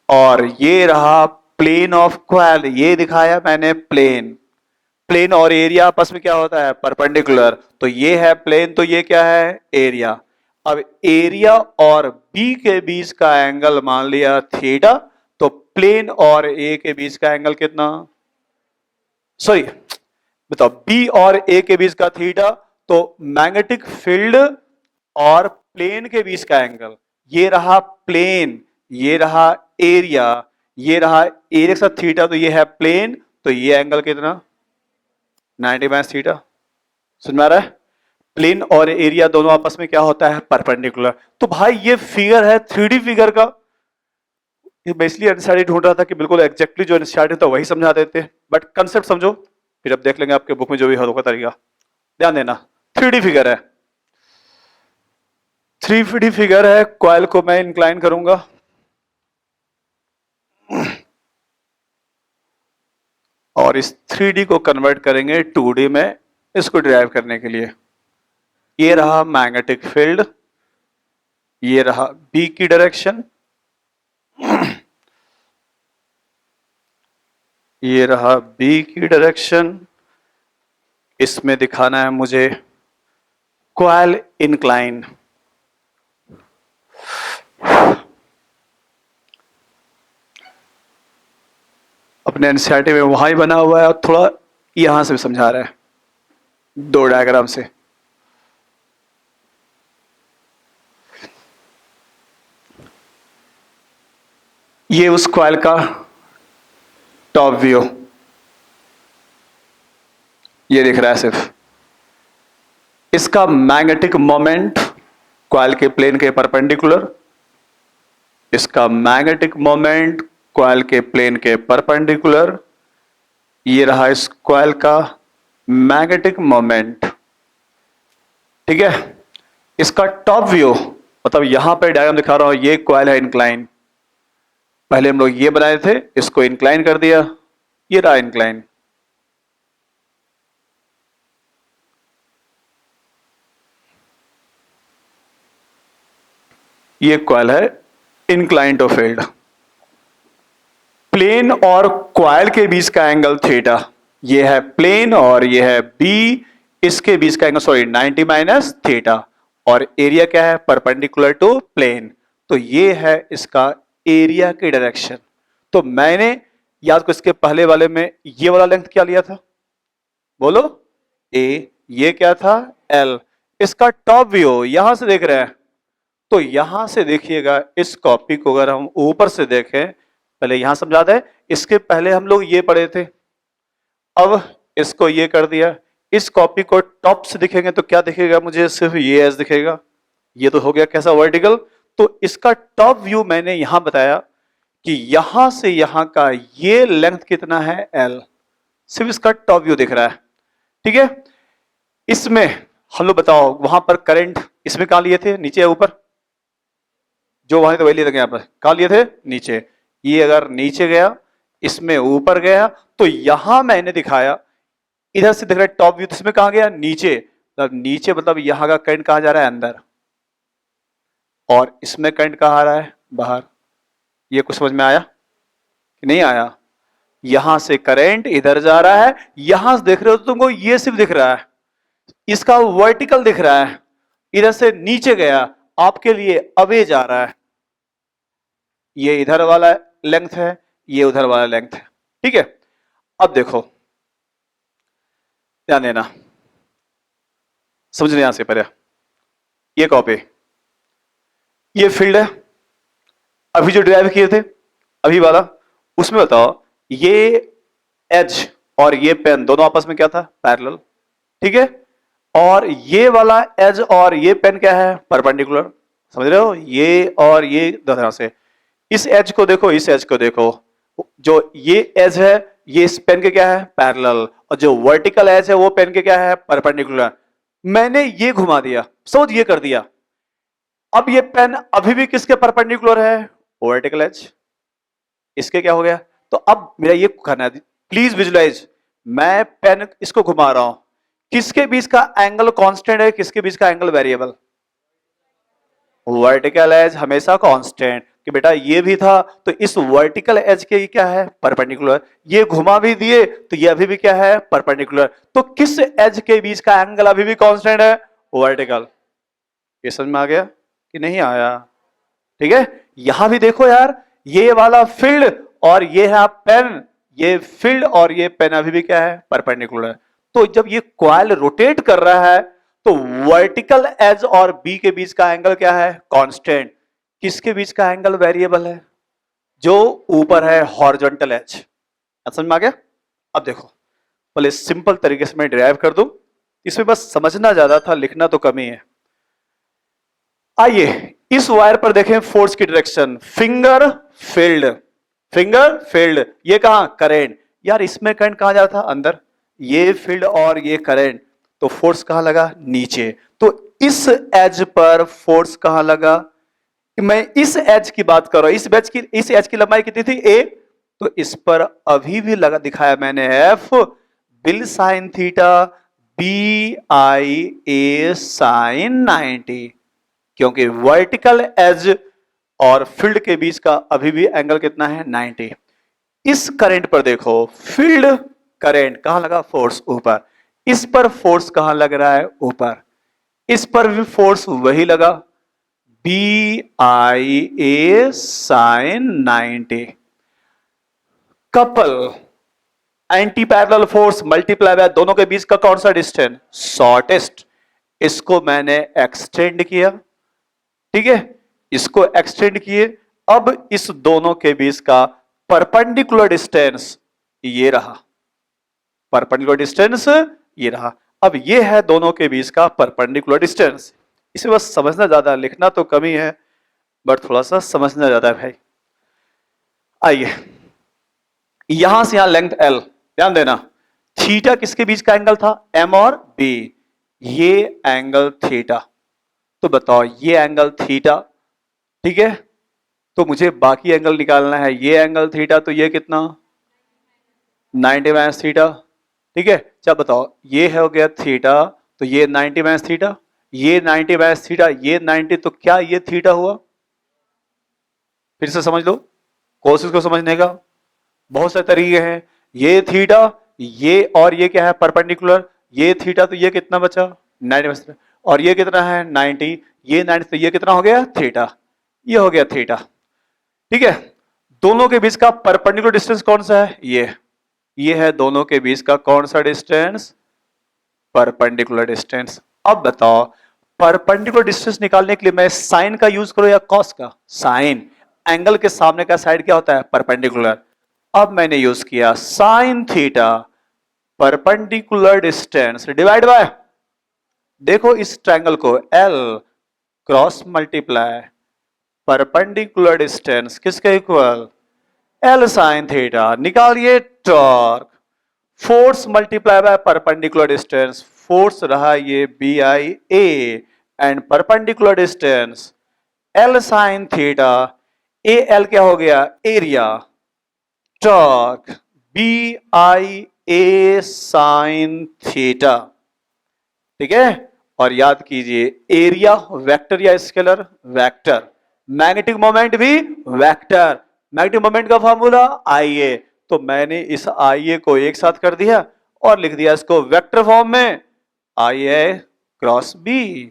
और ये रहा प्लेन ऑफ कॉइल, ये दिखाया मैंने प्लेन। प्लेन और एरिया आपस में क्या होता है, परपेंडिकुलर। तो ये है प्लेन, तो ये क्या है, एरिया। अब एरिया और बी के बीच का एंगल मान लिया थीटा, तो प्लेन और ए के बीच का एंगल कितना, सॉरी बताओ, बी और ए के बीच का थीटा, तो मैग्नेटिक फील्ड और प्लेन के बीच का एंगल, ये रहा प्लेन, ये रहा एरिया, ये रहा एरिया के साथ थीटा, तो ये है प्लेन, तो ये एंगल कितना, 90 माइनस थीटा। समझ में आ रहा है? प्लेन और एरिया दोनों आपस में क्या होता है, परपेंडिकुलर। तो भाई ये फिगर है 3D फिगर का, मैं इसलिए एनसीईआरटी ढूंढ रहा था कि बिल्कुल एग्जैक्टली जो एनसीईआरटी था वही समझा देते, बट कंसेप्ट समझो, फिर अब देख लेंगे आपके बुक में जो भी होगा तरीका। ध्यान देना, 3D फिगर है, 3D फिगर है। कॉइल को मैं इंक्लाइन करूंगा, और इस 3D को कन्वर्ट करेंगे 2D में, इसको डिराइव करने के लिए। ये रहा मैग्नेटिक फील्ड, ये रहा बी की डायरेक्शन, ये रहा बी की डायरेक्शन, इसमें दिखाना है मुझे कॉइल इंक्लाइन। अपने एनसीईआरटी में वहां ही बना हुआ है, और थोड़ा यहां से भी समझा रहा है, 2 डायग्राम से। ये उस कॉइल का टॉप व्यू, ये दिख रहा है सिर्फ। इसका मैग्नेटिक मोमेंट कॉइल के प्लेन के परपेंडिकुलर, इसका मैग्नेटिक मोमेंट कॉइल के प्लेन के परपेंडिकुलर, ये रहा इस कॉइल का मैग्नेटिक मोमेंट। ठीक है, इसका टॉप व्यू, मतलब यहां पे डायग्राम दिखा रहा हूं, ये कॉइल है इंक्लाइन। पहले हम लोग ये बनाए थे, इसको इंक्लाइन कर दिया, ये रहा इंक्लाइन। ये कॉइल है इंक्लाइन टू फील्ड। प्लेन और कॉइल के बीच का एंगल थीटा, ये है प्लेन और ये है बी, इसके बीच का एंगल सॉरी 90 माइनस थीटा, और एरिया क्या है, परपेंडिकुलर टू प्लेन। तो ये है इसका एरिया की डायरेक्शन। तो मैंने याद को इसके पहले वाले में ये वाला लेंथ क्या लिया था, बोलो, ए, ये क्या था, एल। इसका टॉप व्यू यहां से देख रहे हैं, तो यहां से देखिएगा, इस कॉपी को अगर हम ऊपर से देखें, पहले यहां समझा दें, इसके पहले हम लोग ये पढ़े थे, अब इसको ये कर दिया। इस कॉपी को टॉप से दिखेंगे तो क्या दिखेगा, मुझे सिर्फ ये एस दिखेगा, ये तो हो गया कैसा, वर्टिकल। तो इसका टॉप व्यू मैंने यहां बताया कि यहां से यहां का ये लेंथ कितना है, एल, सिर्फ इसका टॉप व्यू दिख रहा है। ठीक है, इसमें हम लोग बताओ, वहां पर करंट इसमें कहां लिए थे, नीचे या ऊपर, जो वहां तो वही लिए थे, यहाँ पर कहां लिए थे, नीचे। ये अगर नीचे गया, इसमें ऊपर गया, तो यहां मैंने दिखाया, इधर से दिख रहा है टॉप व्यू, तो इसमें कहां गया, नीचे। मतलब नीचे मतलब यहां का करंट कहां जा रहा है, अंदर, और इसमें करंट कहां आ रहा है, बाहर। ये कुछ समझ में आया कि नहीं आया? यहां से करंट इधर जा रहा है, यहां से देख रहे हो तो तुमको ये सिर्फ दिख रहा है, इसका वर्टिकल दिख रहा है, इधर से नीचे गया, आपके लिए अवे जा रहा है, ये इधर वाला लेंथ है, ये उधर वाला लेंथ है, ठीक है। अब देखो, ध्यान देना, समझने यहां से पहले, ये कॉपी, ये फील्ड है, अभी जो ड्राइव किए थे अभी वाला, उसमें बताओ ये एज और ये पेन दोनों आपस में क्या था, पैरेलल, ठीक है। और ये वाला एज और ये पेन क्या है, परपेंडिकुलर, समझ रहे हो, ये और ये तरह से। इस एज को देखो, इस एज को देखो, जो ये एज है ये इस पेन के क्या है, पैरेलल, और जो वर्टिकल एज है वो पेन के क्या है, परपेंडिकुलर। मैंने ये घुमा दिया, समझ, ये कर दिया। अब ये पेन अभी भी किसके परपेंडिकुलर है, वर्टिकल एज, इसके क्या हो गया। तो अब मेरा ये करना है, प्लीज विजुलाइज, मैं पेन इसको घुमा रहा हूं, किसके बीच का एंगल कांस्टेंट है, किसके बीच का एंगल वेरिएबल, वर्टिकल एज हमेशा कांस्टेंट, कि बेटा ये भी था तो इस वर्टिकल एज के क्या है, परपेंडिकुलर, ये घुमा भी दिए तो ये अभी भी क्या है, परपेंडिकुलर। तो किस एज के बीच का एंगल अभी भी कांस्टेंट है, वर्टिकल। ये समझ में आ गया कि नहीं आया, ठीक है। यहां भी देखो यार, ये वाला फील्ड और ये है पेन, ये फील्ड और ये पेन अभी भी क्या है, परपेंडिकुलर। तो जब ये कॉइल रोटेट कर रहा है तो वर्टिकल एज और बी के बीच का एंगल क्या है, कांस्टेंट। किसके बीच का एंगल वेरिएबल है, जो ऊपर है, हॉरिजॉन्टल एज। समझ में आ गया। अब देखो, पहले सिंपल तरीके से मैं डिराइव कर दूं, इसमें बस समझना ज्यादा था, लिखना तो कम ही है। आइए इस वायर पर देखें फोर्स की direction, finger field, finger field, ये कहां, करंट। यार इसमें करंट कहां जा रहा था, अंदर, ये फील्ड और ये करंट, तो फोर्स कहां लगा, नीचे। तो इस एज पर फोर्स कहां लगा, मैं इस एज की बात कर रहा हूं, इस एज की लंबाई कितनी थी, ए, तो इस पर अभी भी लगा दिखाया मैंने F, B I L sine theta, B I A sine 90, क्योंकि वर्टिकल एज और फील्ड के बीच का अभी भी एंगल कितना है, 90। इस करंट पर देखो, फील्ड करंट कहां लगा, फोर्स ऊपर, इस पर फोर्स कहां लग रहा है, ऊपर, इस पर भी फोर्स वही लगा, B I A sine 90। Couple, anti parallel force multiply by दोनों के बीच का कौन सा डिस्टेंस, शॉर्टेस्ट, इसको मैंने एक्सटेंड किया, ठीक है, इसको एक्सटेंड किए। अब इस दोनों के बीच का परपेंडिकुलर डिस्टेंस ये रहा, परपेंडिकुलर डिस्टेंस ये रहा। अब ये है दोनों के बीच का परपेंडिकुलर डिस्टेंस। इसे बस समझना ज्यादा, लिखना तो कम ही है, बट थोड़ा सा समझना ज्यादा है भाई। आइए, यहां से यहां लेंथ एल, ध्यान देना, थीटा किसके बीच का एंगल था, एम और बी, ये एंगल थीटा। तो बताओ ये एंगल थीटा, ठीक है, तो मुझे बाकी एंगल निकालना है, ये एंगल थीटा, तो ये कितना, 90 माइनस थीटा, ठीक है। क्या बताओ, ये हो गया थीटा, तो ये 90 माइनस थीटा, ये 90 माइनस थीटा, ये 90, तो क्या ये थीटा हुआ। फिर से समझ लो, कोशिश को समझने का बहुत सारे तरीके हैं। ये थीटा, ये और ये क्या है, परपेंडिकुलर, ये थीटा, तो ये कितना बचा, 90 माइनस, और ये कितना है 90, ये 90, तो ये कितना हो गया थीटा, ये हो गया थीटा, ठीक है। दोनों के बीच का परपेंडिकुलर डिस्टेंस कौन सा है, ये है दोनों के बीच का कौन सा डिस्टेंस, परपेंडिकुलर डिस्टेंस। अब बताओ, परपेंडिकुलर डिस्टेंस निकालने के लिए मैं साइन का यूज करूं या कॉस का, साइन, एंगल के सामने का साइड क्या होता है, परपेंडिकुलर। अब मैंने यूज किया sine theta, perpendicular distance divide by, देखो इस ट्रायंगल को, L cross multiply perpendicular distance किसके इक्वल, एल साइन थीटा। निकालिए torque, force multiply by perpendicular distance, force रहा ये B I A, and perpendicular distance L sine theta, A L क्या हो गया, area, torque B I A sine theta, ठीक है। और याद कीजिए, एरिया वेक्टर या स्केलर, वेक्टर, मैग्नेटिक मोमेंट भी वेक्टर, मैग्नेटिक मोमेंट का फॉर्मूला आई ए, तो मैंने इस आई ए को एक साथ कर दिया और लिख दिया इसको वेक्टर फॉर्म में, I A cross B,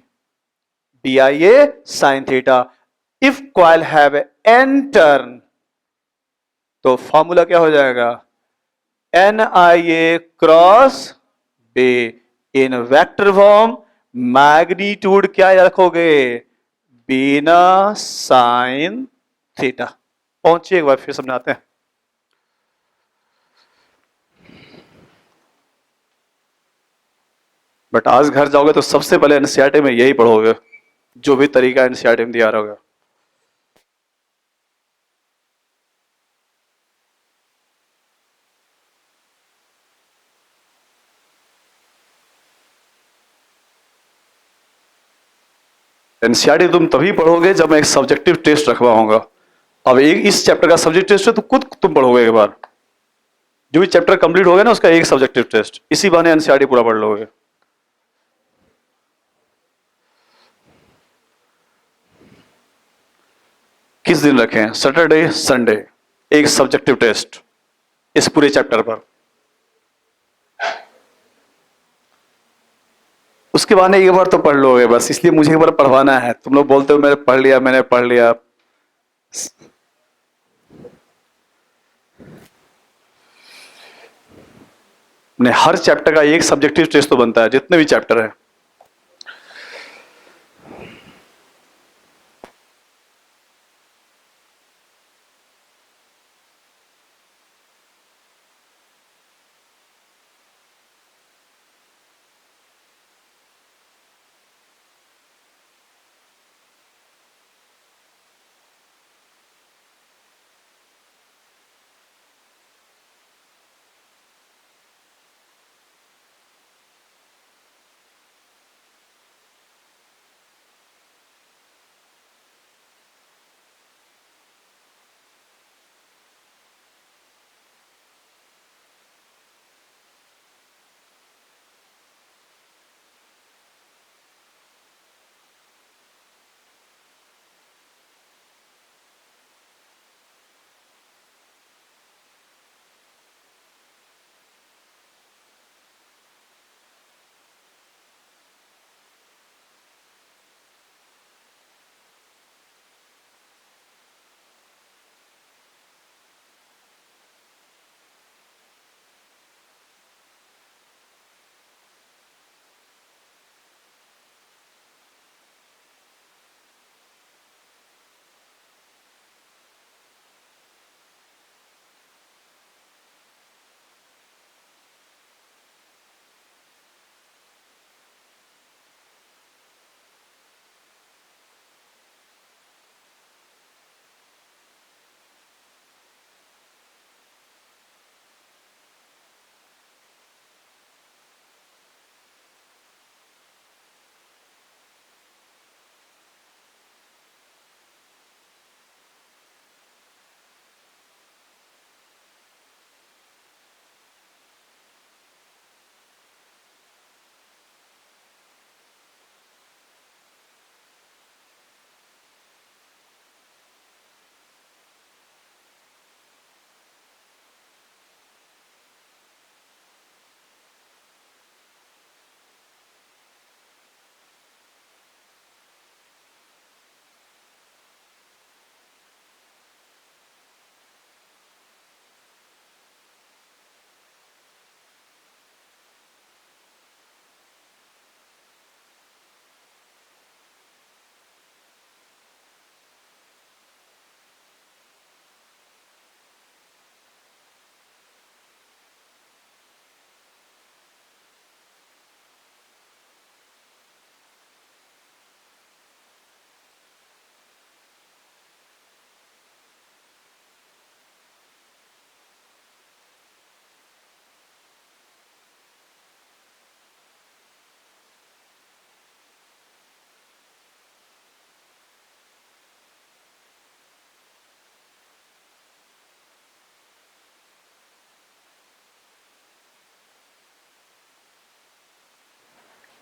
B I A sine theta. If coil have N turn, तो फॉर्मूला क्या हो जाएगा, NIA cross B. In vector form magnitude क्या रखोगे, बीना साइन थीटा। पहुंचिए एक बार फिर समझाते हैं। बट आज घर जाओगे तो सबसे पहले एनसीईआरटी में यही पढ़ोगे, जो भी तरीका एनसीईआरटी में दिया रहा होगा। एनसीईआरटी तुम तभी पढ़ोगे जब मैं एक सब्जेक्टिव टेस्ट रखवाऊंगा। अब एक इस चैप्टर का सब्जेक्ट टेस्ट है तो खुद तुम पढ़ोगे एक बार, जो भी चैप्टर कंप्लीट हो गया ना उसका एक सब्जेक्टिव टेस्ट, इसी बहाने एनसीईआरटी पूरा पढ़ लोगे। किस दिन रखें, सैटरडे संडे, एक सब्जेक्टिव टेस्ट इस पूरे चैप्टर पर। उसके बाद एक बार तो पढ़ लोगे बस, इसलिए मुझे एक बार पढ़वाना है। तुम लोग बोलते हो मैंने पढ़ लिया, मैंने पढ़ लिया। हर चैप्टर का एक सब्जेक्टिव टेस्ट तो बनता है, जितने भी चैप्टर है।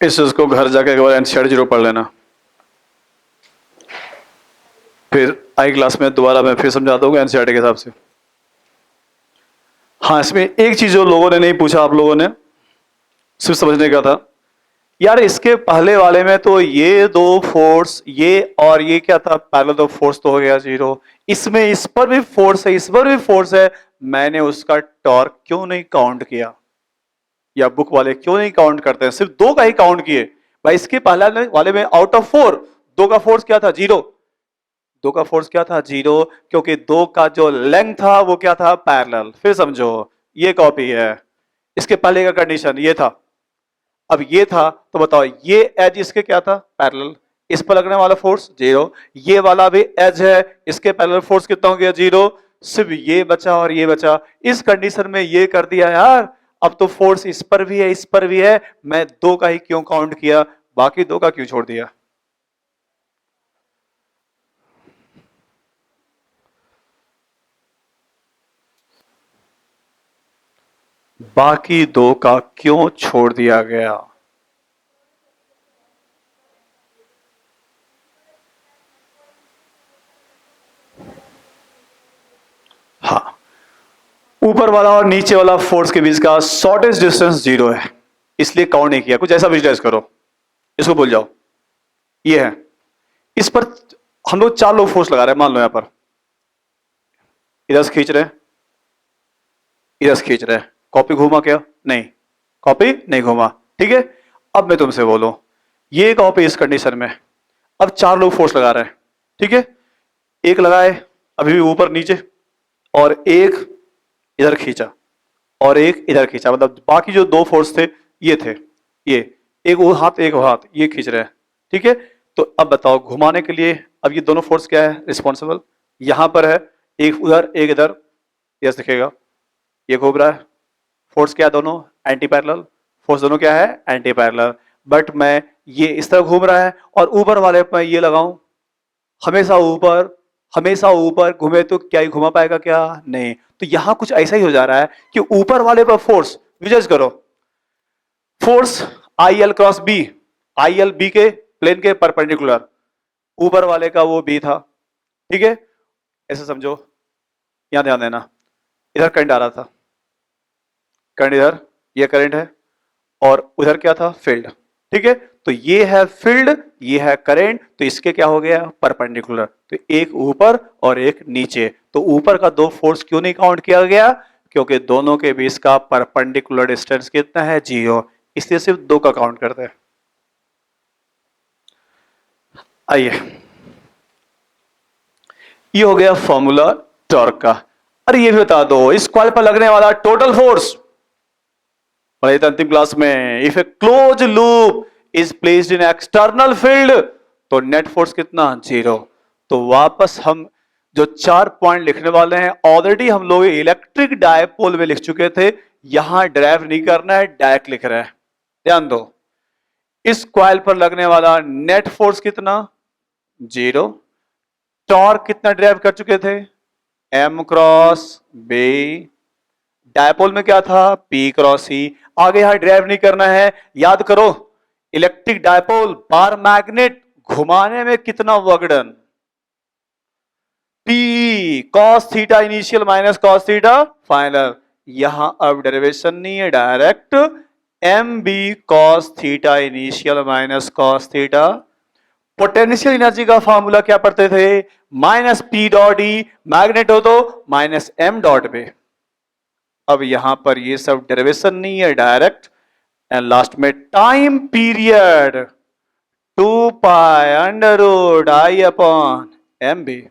इस उसको घर जाके एक बार एनसीईआरटी जरूर पढ़ लेना, फिर आई क्लास में दोबारा मैं फिर समझा दूंगा एनसीईआरटी के हिसाब से। हाँ, इसमें एक चीज जो लोगों ने नहीं पूछा, आप लोगों ने सिर्फ समझने का था यार इसके पहले वाले में तो ये दो फोर्स, ये और ये क्या था, पैरेलल दो फोर्स तो हो गया जीरो। इसमें इस पर भी फोर्स है, इस पर भी फोर्स है, मैंने उसका टॉर्क क्यों नहीं काउंट किया? या बुक वाले क्यों नहीं काउंट करते हैं, सिर्फ दो का ही काउंट किए? भाई इसके पहले वाले में आउट ऑफ फोर दो का फोर्स क्या था, जीरो। दो का फोर्स क्या था, जीरो, क्योंकि दो का जो लेंथ था वो क्या था, पैरेलल। फिर समझो, ये कॉपी है। इसके पहले का कंडीशन ये था, अब ये था, तो बताओ ये एज इसके क्या था, पैरेलल, इस पर लगने वाला फोर्स जीरो। ये वाला भी एज है, इसके पैरेलल फोर्स कितना हो गया, जीरो। सिर्फ ये बचा और ये बचा। इस कंडीशन में ये कर दिया यार, अब तो फोर्स इस पर भी है, इस पर भी है, मैं दो का ही क्यों काउंट किया, बाकी दो का क्यों छोड़ दिया? बाकी दो का क्यों छोड़ दिया गया? हाँ, ऊपर वाला और नीचे वाला फोर्स के बीच का शॉर्टेस्ट डिस्टेंस जीरो है, इसलिए काउंट नहीं किया। कुछ ऐसा विजुअलाइज करो, इसको भूल जाओ। ये है, इस पर हम लोग चार लोग फोर्स लगा रहे हैं, मान लो यहां पर इधर से खींच रहे हैं, इधर से खींच रहे हैं, कॉपी घूमा क्या, नहीं, कॉपी नहीं घूमा, ठीक है। अब मैं तुमसे बोलूं, ये कॉपी इस कंडीशन में, अब चार लोग फोर्स लगा रहे हैं, ठीक है। एक लगाए अभी भी ऊपर नीचे, और एक इधर खींचा, और एक इधर खींचा, मतलब बाकी जो दो फोर्स थे ये थे, ये एक वो हाथ एक वो हाथ, ये खींच रहे हैं, ठीक है। तो अब बताओ घुमाने के लिए अब ये दोनों फोर्स क्या है रिस्पॉन्सिबल, यहां पर है, एक उधर एक इधर, यस दिखेगा, ये घूम रहा है। फोर्स क्या है दोनों, एंटी पैरेलल, फोर्स दोनों क्या है, एंटी पैरेलल। बट मैं ये इस तरह घूम रहा है और ऊपर वाले पर ये लगाऊं, हमेशा ऊपर, हमेशा ऊपर घूमे तो क्या ही घुमा पाएगा क्या, नहीं। तो यहां कुछ ऐसा ही हो जा रहा है कि ऊपर वाले पर फोर्स, विजय करो, force I L cross B, I L B के प्लेन के परपेंडिकुलर, ऊपर वाले का वो बी था, ठीक है। ऐसे समझो, यहां ध्यान देना, इधर करंट आ रहा था, करंट इधर, ये करंट है, और उधर क्या था, फील्ड, ठीक है। तो ये है फील्ड, ये है करंट, तो इसके क्या हो गया, परपेंडिकुलर, तो एक ऊपर और एक नीचे। तो ऊपर का दो फोर्स क्यों नहीं काउंट किया गया, क्योंकि दोनों के बीच का परपेंडिकुलर डिस्टेंस कितना है, जीरो, इसलिए सिर्फ दो का काउंट करते हैं। आइए, ये हो गया फॉर्मूला टॉर्क का। अरे ये भी बता दो, इस कॉइल पर लगने वाला टोटल फोर्स, पढ़े थे अंतिम क्लास में, if A close loop is placed in external field तो नेट फोर्स कितना, जीरो। तो वापस हम जो चार पॉइंट लिखने वाले हैं, ऑलरेडी हम लोग इलेक्ट्रिक डायपोल में लिख चुके थे, यहां ड्राइव नहीं करना है, डायरेक्ट लिख रहे हैं। ध्यान दो, इस कॉइल पर लगने वाला नेट फोर्स कितना, जीरो। टॉर्क कितना ड्राइव कर चुके थे, एम क्रॉस बी, डायपोल में क्या था, पी क्रॉस सी। आगे यहां ड्राइव नहीं करना है, याद करो, इलेक्ट्रिक डायपोल बार मैग्नेट घुमाने में कितना वगड़न, P cos theta initial minus cos theta final. यहां अब डेरिवेशन नहीं है, direct M B cos theta initial minus cos theta. Potential energy का फॉर्मूला क्या पढ़ते थे, minus P dot E, magnet हो तो माइनस एम डॉट बी। अब यहां पर ये सब डेरिवेशन नहीं है, डायरेक्ट। एंड लास्ट में time period, two pi under root I upon M B.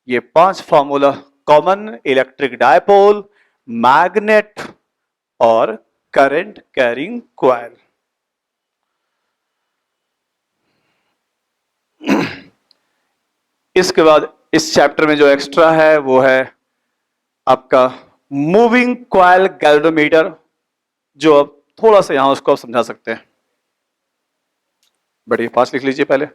ये पांच formula common electric dipole, magnet और करंट कैरिंग कॉइल। इसके बाद इस चैप्टर में जो एक्स्ट्रा है वो है आपका मूविंग कॉइल गैल्वेनोमीटर, जो अब थोड़ा सा यहां उसको आप समझा सकते हैं। बढ़िया, पास लिख लीजिए पहले।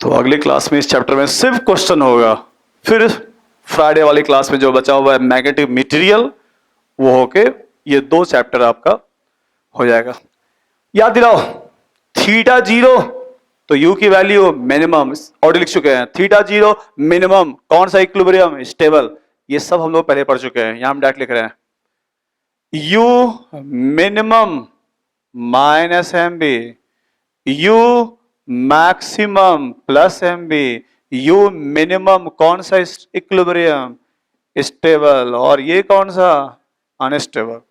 तो अगली क्लास में इस चैप्टर में सिर्फ क्वेश्चन होगा, फिर फ्राइडे वाली क्लास में जो बचा हुआ है मैग्नेटिक मटेरियल वो होके ये 2 चैप्टर आपका हो जाएगा। याद दिलाओ, थीटा 0 तो यू की वैल्यू मिनिमम ऑलरेडी लिख चुके हैं, थीटा 0 मिनिमम कौन सा इक्विलिब्रियम स्टेबल, ये सब हम लोग पहले पढ़ चुके हैं, यहां हम डायरेक्ट लिख रहे हैं U minimum minus M B, U maximum plus M B, U minimum कौन सा इक्विलिब्रियम स्टेबल और ये कौन सा अनस्टेबल।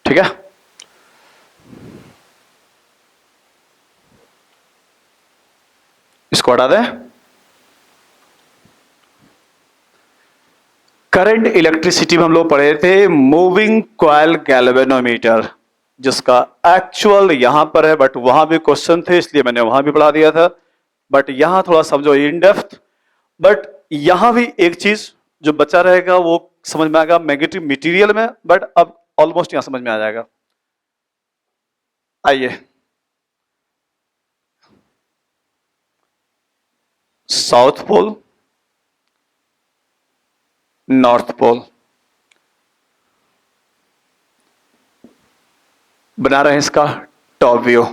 ठीक है, इसको हटा दें। करंट इलेक्ट्रिसिटी में हम लोग पढ़े थे मूविंग कॉइल गैल्वेनोमीटर, जिसका एक्चुअल यहां पर है, बट वहां भी क्वेश्चन थे इसलिए मैंने वहां भी पढ़ा दिया था, बट यहां थोड़ा समझो इन डेप्थ। बट यहां भी एक चीज जो बचा रहेगा वो समझ में आएगा मैग्नेटिक मटेरियल में, बट अब ऑलमोस्ट यहां समझ में आ जाएगा। आइए, साउथ पोल, नॉर्थ पोल बना रहे हैं इसका टॉप व्यू।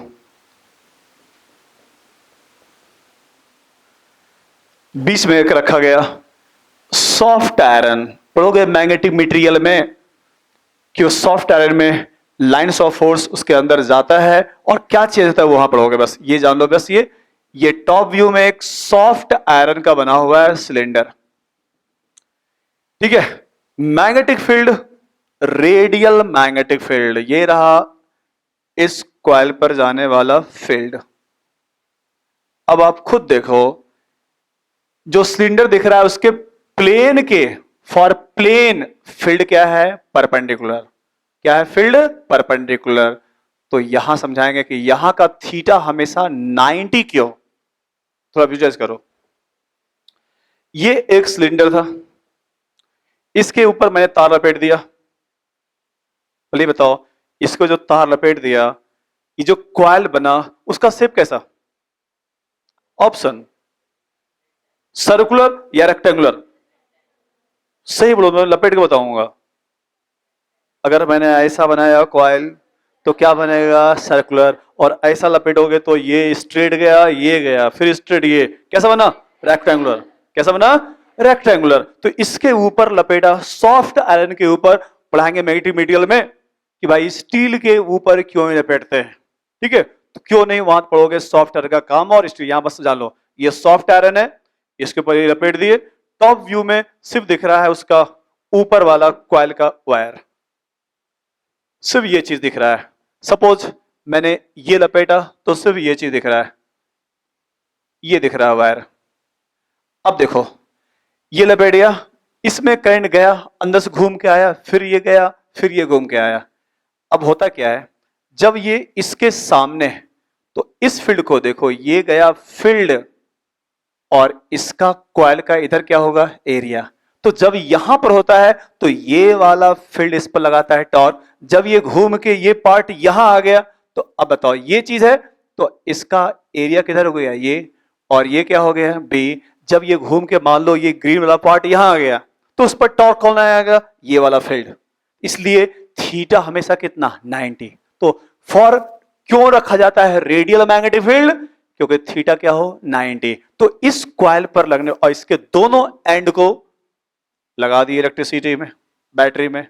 बीच में एक रखा गया सॉफ्ट आयरन, पढ़ोगे मैग्नेटिक मटेरियल में कि उस सॉफ्ट आयरन में लाइन्स ऑफ फोर्स उसके अंदर जाता है और क्या चीज होता है वहां पढ़ोगे, बस ये जान लो। बस ये टॉप व्यू में एक सॉफ्ट आयरन का बना हुआ है सिलेंडर, ठीक है। Magnetic field, radial magnetic field, ये रहा इस कॉइल पर जाने वाला फील्ड। अब आप खुद देखो, जो सिलेंडर दिख रहा है उसके प्लेन के फॉर प्लेन फील्ड क्या है, परपेंडिकुलर। क्या है फील्ड, परपेंडिकुलर। तो यहां समझाएंगे कि यहां का थीटा हमेशा 90 क्यों, थोड़ा विजुअलाइज करो। ये एक सिलेंडर था, इसके ऊपर मैंने तार लपेट दिया, बोलिए बताओ, इसको जो तार लपेट दिया, ये जो कॉइल बना उसका शेप कैसा, ऑप्शन सर्कुलर या रेक्टेंगुलर, सही बोलो, मैं लपेट के बताऊंगा। अगर मैंने ऐसा बनाया कॉइल तो क्या बनेगा, सर्कुलर, और ऐसा लपेटोगे तो ये स्ट्रेट गया, ये गया, फिर स्ट्रेट, ये कैसा बना, रेक्टेंगुलर। कैसा बना, रेक्टेंगुलर। तो इसके ऊपर लपेटा सॉफ्ट आयरन के ऊपर, पढ़ाएंगे मैग्नेटिक मटेरियल में कि भाई स्टील के ऊपर क्यों नहीं लपेटते हैं, ठीक है। तो क्यों नहीं वहां पढ़ोगे सॉफ्ट आयरन का काम और स्टील। यहां बस जान लो ये सॉफ्ट आयरन है, इसके ऊपर ये लपेट दिए, टॉप व्यू में सिर्फ दिख रहा है उसका ऊपर वाला कॉइल का वायर, सिर्फ ये चीज दिख रहा है। सपोज मैंने ये लपेटा तो सिर्फ ये चीज दिख रहा है, ये दिख रहा है वायर। अब देखो ये लपेट गया, इसमें करंट गया, अंदर से घूम के आया, फिर ये गया, फिर ये घूम के आया। अब होता क्या है, जब ये इसके सामने, तो इस फील्ड को देखो, ये गया फील्ड और इसका कॉइल का इधर क्या होगा, एरिया। तो जब यहां पर होता है तो ये वाला फील्ड इस पर लगाता है टॉर्क, जब ये घूम के ये पार्ट यहां आ गया तो अब बताओ ये चीज है, तो इसका एरिया किधर हो गया, ये, और ये क्या हो गया, बी। जब ये घूम के मान लो ये ग्रीन वाला पार्ट यहां आ गया तो उस पर टॉर्क कौन आएगा, ये वाला फील्ड। इसलिए थीटा हमेशा कितना, 90। तो फॉर क्यों रखा जाता है रेडियल मैग्नेटिक फील्ड, क्योंकि थीटा क्या हो, 90। तो इस कॉइल पर लगने और इसके दोनों एंड को लगा दिए इलेक्ट्रिसिटी में, बैटरी में।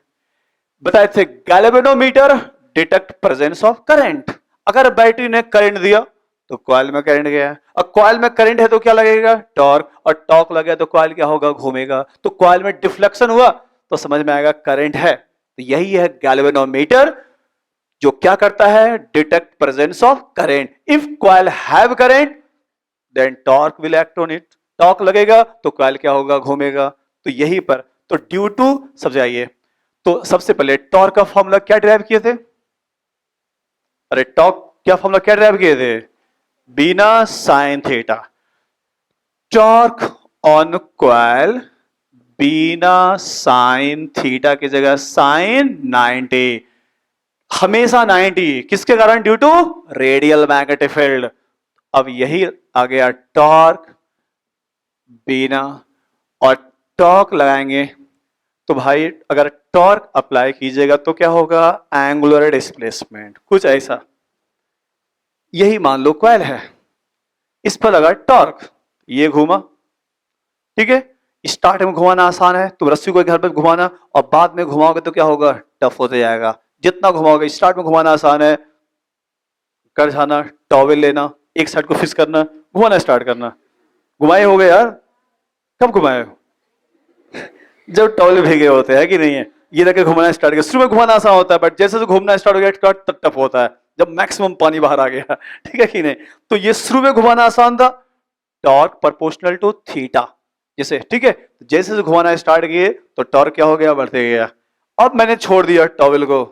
बताए थे galvanometer detect presence of current. अगर बैटरी ने करंट दिया तो कॉइल में करंट गया, अब कॉइल में करंट है तो क्या लगेगा, टॉर्क, और टॉर्क लगे तो कॉइल क्या होगा, घूमेगा। तो कॉइल में डिफ्लेक्शन हुआ तो समझ में आएगा करंट है। तो यही है गैल्वेनोमीटर, जो क्या करता है, detect presence of current. If coil have current then torque will act on it. Torque लगेगा तो कॉइल क्या होगा, घूमेगा। तो यही पर, तो ड्यू टू, समझाइए, तो सबसे पहले टॉर्क का फॉर्मूला क्या ड्राइव किए थे? अरे टॉर्क क्या फॉर्मूला क्या ड्राइव किए थे? बीना sine theta. Torque on coil बीना साइन थीटा की जगह साइन 90, हमेशा 90 किसके कारण? Due to radial magnetic field. अब यही आ गया टॉर्क बीना, और टॉर्क लगाएंगे तो भाई अगर टॉर्क अप्लाई कीजिएगा तो क्या होगा? एंगुलर डिस्प्लेसमेंट, कुछ ऐसा। यही मान लो कॉइल है, इस पर लगा टॉर्क, ये घूमा, ठीक है। स्टार्ट में घुमाना आसान है, तुम रस्सी को घर पर घुमाना और बाद में घुमाओगे तो क्या होगा? टफ होते जाएगा। जितना घुमाओगे, स्टार्ट में घुमाना आसान है, कर जाना, टॉवेल लेना, एक साइड को फिक्स करना, घुमाना स्टार्ट करना। घुमाए हो गए यार? कब घुमाए हो? जब टॉवेल भीगे होते हैं कि नहीं है, ये रखे घुमाना स्टार्ट किया। शुरू में घुमाना आसान होता है, बट जैसे जैसे घूमना स्टार्ट हो गया तब टफ होता है, जब मैक्सिमम पानी बाहर आ गया, ठीक है कि नहीं। तो ये शुरू में घुमाना आसान था, टॉर्क प्रोपोर्शनल टू थीटा, जैसे, ठीक है। जैसे जैसे घुमाना स्टार्ट किए तो टॉर्क क्या हो गया? बढ़ते गया। अब मैंने छोड़ दिया टॉवेल को,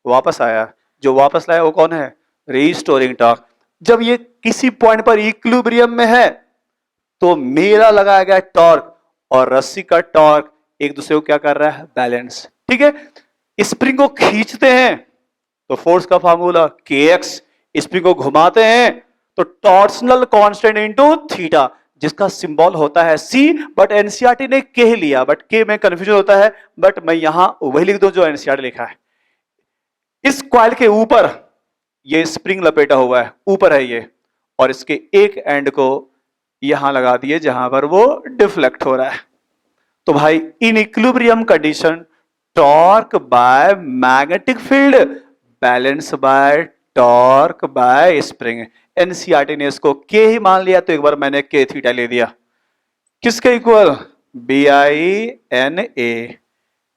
वापस आया, जो वापस लाया वो कौन है? Restoring torque. जब ये किसी पॉइंट पर इक्विलिब्रियम में है तो मेरा लगाया गया टॉर्क और रस्सी का टॉर्क एक दूसरे को क्या कर रहा है? बैलेंस, ठीक है। स्प्रिंग को खींचते हैं तो फोर्स का फार्मूला kx, स्प्रिंग को घुमाते हैं तो टॉर्सनल कांस्टेंट इनटू थीटा, जिसका सिंबल होता है c, बट एनसीईआरटी ने k लिया, बट k में कंफ्यूजन होता है, बट मैं यहां वही लिख दूं जो एनसीईआरटी लिखा है। इस कॉइल के ऊपर ये स्प्रिंग लपेटा हुआ है, ऊपर है ये, और इसके एक एंड को यहां लगा दिए जहां पर वो डिफ्लेक्ट हो रहा है। तो भाई in equilibrium condition torque by magnetic field balance bye torque bye spring. NCERT ने इसको के ही मान लिया, तो एक बार मैंने के थीटा ले दिया, किसके इक्वल? B I N A.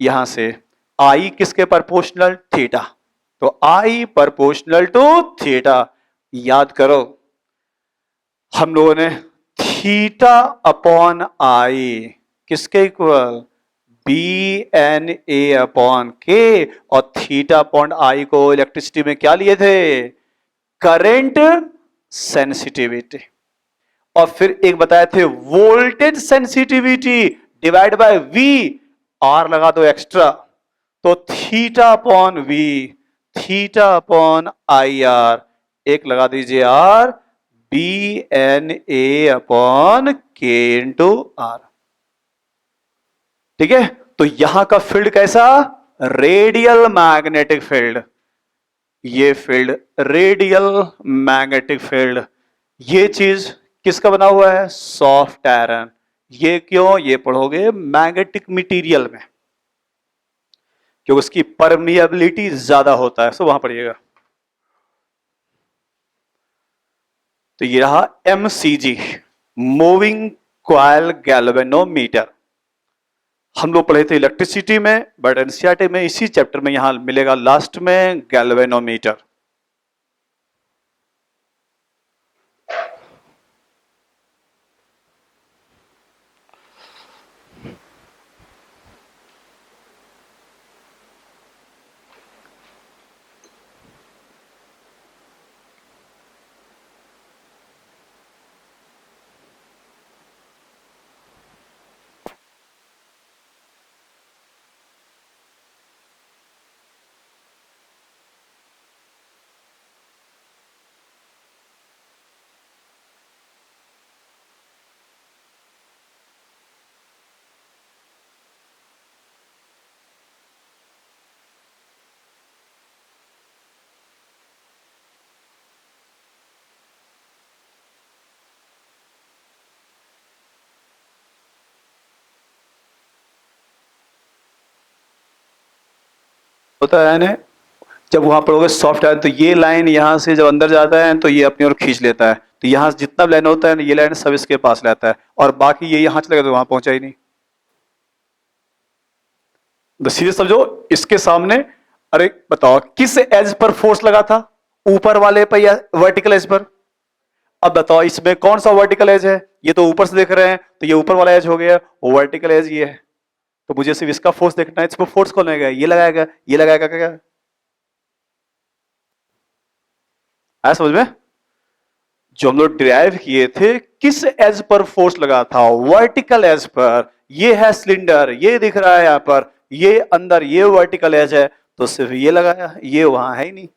यहां से आई किसके प्रोपोर्शनल? थीटा, तो आई प्रोपोर्शनल टू थीटा। याद करो हम लोगों ने थीटा अपॉन आई किसके इक्वल? B N A upon K, और थीटा अपॉन आई को इलेक्ट्रिसिटी में क्या लिए थे? Current sensitivity. और फिर एक बताए थे voltage sensitivity divide by V, R लगा दो एक्स्ट्रा, तो theta upon V, theta upon I R, एक लगा दीजिए R, B N A upon K into R, ठीक है। तो यहां का फील्ड कैसा? रेडियल मैग्नेटिक फील्ड, ये फील्ड रेडियल मैग्नेटिक फील्ड। ये चीज किसका बना हुआ है? Soft iron. ये क्यों? ये पढ़ोगे मैग्नेटिक मटेरियल में, क्योंकि उसकी परमिएबिलिटी ज्यादा होता है, सो वहां पढ़िएगा। तो ये रहा एमसीजी, मूविंग कॉइल गैल्वेनोमीटर। हम लोग पढ़े थे इलेक्ट्रिसिटी में, बट एनसीईआरटी में इसी चैप्टर में यहां मिलेगा लास्ट में गैल्वेनोमीटर। होता है ना, जब वहां पढ़ोगे सॉफ्ट आयरन, तो ये लाइन यहां से जब अंदर जाता है तो ये अपनी ओर खींच लेता है, तो यहां से जितना लाइन होता है ये लाइन सब इसके पास रहता है, और बाकी ये यहां चलेगा तो वहां पहुंचा ही नहीं। तो सीधे समझो इसके सामने, अरे बताओ किस एज पर फोर्स लगा था? ऊपर वाले पर या वर्टिकल एज पर? अब बताओ इसमें कौन सा वर्टिकल एज है? ये तो ऊपर से देख रहे हैं, तो ये ऊपर वाला एज हो गया, वर्टिकल एज ये है। तो मुझे सिर्फ इसका फोर्स देखना है, इसमें फोर्स कौन लगाएगा? ये लगाएगा, ये लगाएगा क्या? आया समझ में? जो हम लोग डिराइव किए थे किस एज पर फोर्स लगा था? Vertical as per. ये है सिलेंडर, ये दिख रहा है यहां पर, ये अंदर ये वर्टिकल एज है, तो सिर्फ ये लगाया, ये वहां है ही नहीं।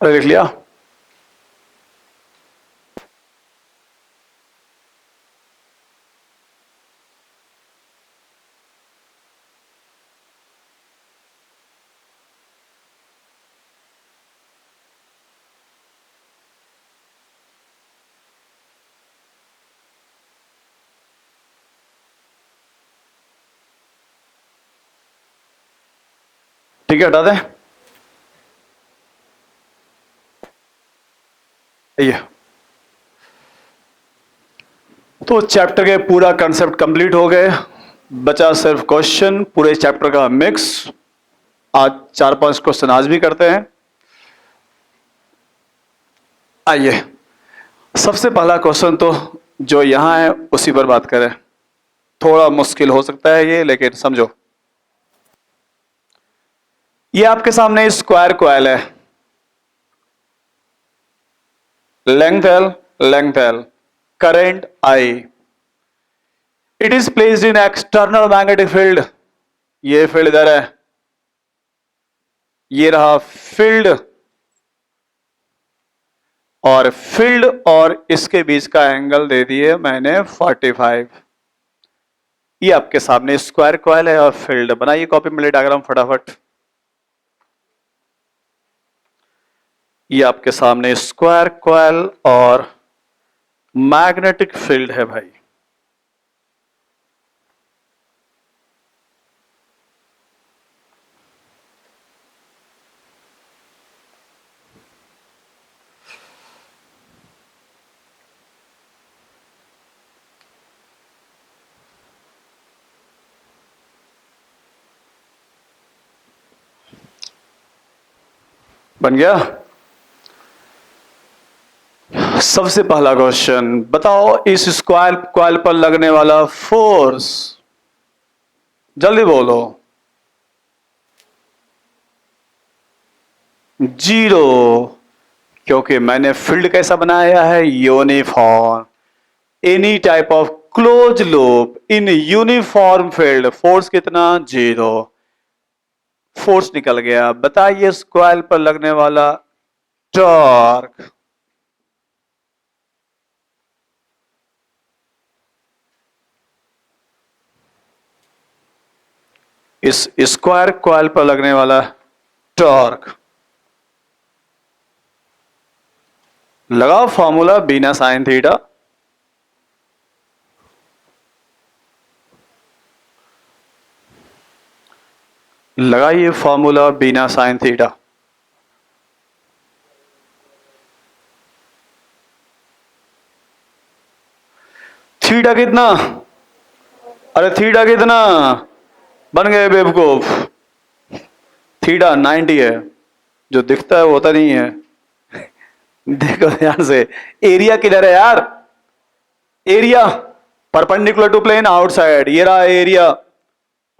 अरे लिख लिया? ठीक है, हटा दें ये। तो चैप्टर के पूरा कंसेप्ट कंप्लीट हो गए, बचा सिर्फ क्वेश्चन पूरे चैप्टर का मिक्स। आज 4-5 क्वेश्चन आज भी करते हैं। आइए, सबसे पहला क्वेश्चन तो जो यहां है उसी पर बात करें। थोड़ा मुश्किल हो सकता है ये, लेकिन समझो। ये आपके सामने स्क्वायर कॉइल है, length L, current I, it is placed in external magnetic field. ये फील्ड इधर है, ये रहा फील्ड, और फील्ड और इसके बीच का एंगल दे दिए मैंने 45। ये आपके सामने स्क्वायर कॉइल है और फील्ड। बनाइए कॉपी में डायग्राम फटाफट। ये आपके सामने स्क्वायर कॉइल और मैग्नेटिक फील्ड है भाई। बन गया? सबसे पहला क्वेश्चन बताओ, इस स्क्वायर कॉइल पर लगने वाला फोर्स, जल्दी बोलो। 0, क्योंकि मैंने फील्ड कैसा बनाया है? Uniform. Any type of close loop in uniform field, force कितना? 0। फोर्स निकल गया। बताइए स्क्वायर पर लगने वाला टॉर्क। इस स्क्वायर कॉइल पर लगने वाला टॉर्क। लगाओ फॉर्मूला बीना साइन थीटा। लगाइए फॉर्मूला बीना साइन थीटा। थीटा कितना? अरे थीटा कितना? बन गए बेवकूफ। थीटा 90 है। जो दिखता है वो होता नहीं है। देखो ध्यान से, एरिया किधर है यार? Area perpendicular to plane outside, ये रहा एरिया।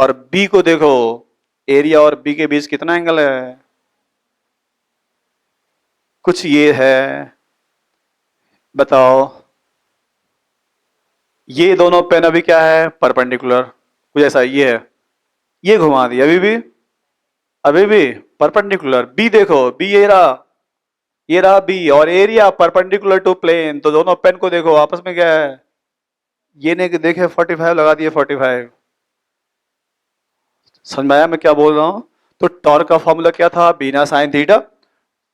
और बी को देखो, एरिया और बी के बीच कितना एंगल है? कुछ ये है, बताओ। ये दोनों पेन अभी क्या है? परपेंडिकुलर। कुछ ऐसा ये है, ये घुमा दिया अभी भी परपेंडिकुलर। बी देखो, बी ये रहा बी, और एरिया परपेंडिकुलर टू प्लेन। तो दोनों पेन को देखो आपस में क्या है? ये नहीं कि देखे 45 लगा दिए 45। समझ में आया मैं क्या बोल रहा हूं? तो टॉर्क का फॉर्मूला क्या था? बीना साइन थीटा।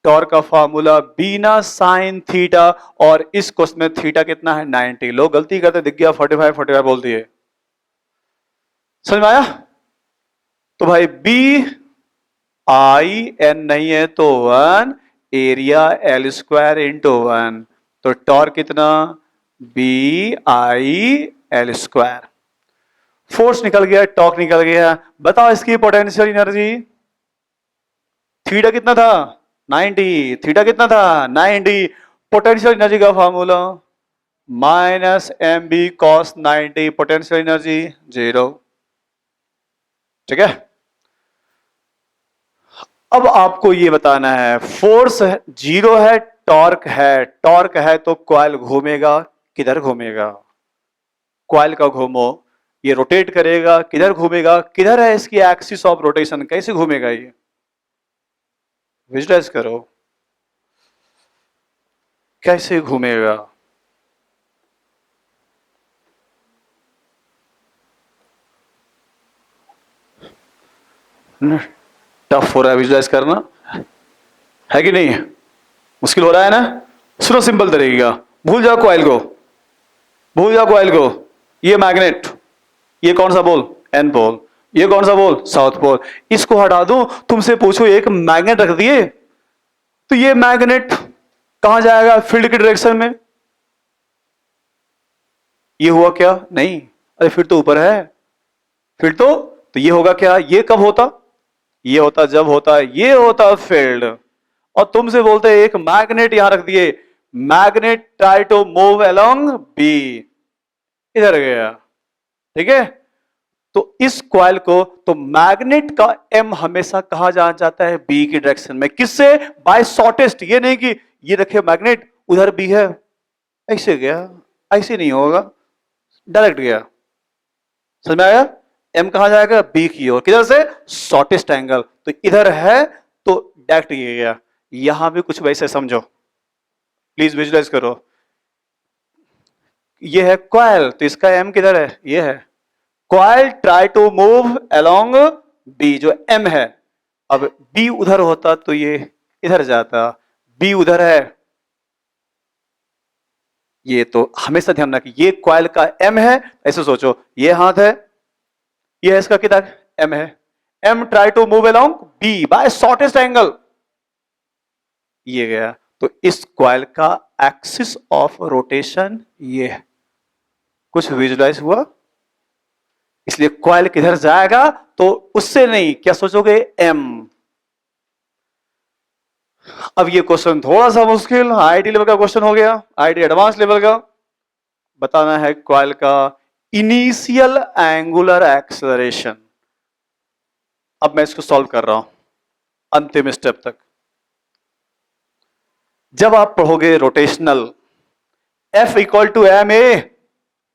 टॉर्क का फॉर्मूला बीना साइन थीटा। और इस क्वेश्चन में थीटा कितना है? 90। लोग गलती करते, दिख गया 45 बोल दिए। समझ में आया? तो भाई बी आई एन नहीं है तो 1, एरिया एल स्क्वायर इंटू 1। तो टॉर्क कितना? B I L square. Force निकल गया, टॉर्क निकल गया। बताओ इसकी पोटेंशियल एनर्जी। थीटा कितना था? 90। थीटा कितना था? 90। पोटेंशियल एनर्जी का formula minus M B cos 90। Potential energy 0। ठीक है। अब आपको ये बताना है, फोर्स 0 है, टॉर्क है। टॉर्क है तो कॉइल घूमेगा, किधर घूमेगा? कॉइल का घूमो, ये रोटेट करेगा, किधर घूमेगा? किधर है इसकी एक्सिस ऑफ रोटेशन? कैसे घूमेगा ये? विजुलाइज करो, कैसे घूमेगा? टफ हो रहा है विजुलाइज करना, है कि नहीं? मुश्किल हो रहा है ना? सुनो सिंपल तरीका, भूल जाओ कॉइल को, भूल जाओ कॉइल को। ये मैग्नेट, ये कौन सा पोल? N pole. ये कौन सा पोल? साउथ पोल। इसको हटा दूं, तुमसे पूछो एक मैग्नेट रख दिए, तो ये मैग्नेट कहां जाएगा? फील्ड की डायरेक्शन में। ये हुआ क्या? नहीं, अरे फिर तो ऊपर है। फिर तो ये होगा क्या? ये कब होता? ये होता जब होता ये होता फील्ड। और तुमसे बोलते एक मैग्नेट यहां रख दिए, magnet try to move along B, इधर गया। ठीक है। तो इस कॉइल को, तो मैग्नेट का एम हमेशा कहा जाता है? बी की डायरेक्शन में। किससे? By shortest. ये नहीं कि ये रखे मैग्नेट, उधर बी है, ऐसे गया। ऐसे नहीं होगा, डायरेक्ट गया। समझ में आया? एम कहां जाएगा? बी की ओर। किधर से? Shortest angle. तो इधर है तो डायरेक्ट ये गया। यहां भी कुछ वैसे समझो, प्लीज विजुलाइज करो। ये है कॉइल, तो इसका एम किधर है? ये है। Coil try to move along B, जो एम है। अब बी उधर होता तो ये इधर जाता, बी उधर है। ये तो हमेशा ध्यान रखिए, ये कॉइल का एम है। ऐसे सोचो, ये हाथ है, ये है इसका किधर? एम है। M try to move along B by shortest angle, ये गया। तो इस कॉइल का एक्सिस ऑफ रोटेशन ये है। कुछ विजुलाइज हुआ? इसलिए कॉइल किधर जाएगा तो उससे नहीं, क्या सोचोगे? एम। अब ये क्वेश्चन थोड़ा सा मुश्किल, आईटी लेवल का क्वेश्चन हो गया, आईटी एडवांस लेवल का। बताना है कॉइल का इनिशियल एंगुलर एक्सेलरेशन। अब मैं इसको सॉल्व कर रहा हूं अंतिम स्टेप तक। जब आप पढ़ोगे rotational, F equal to M A,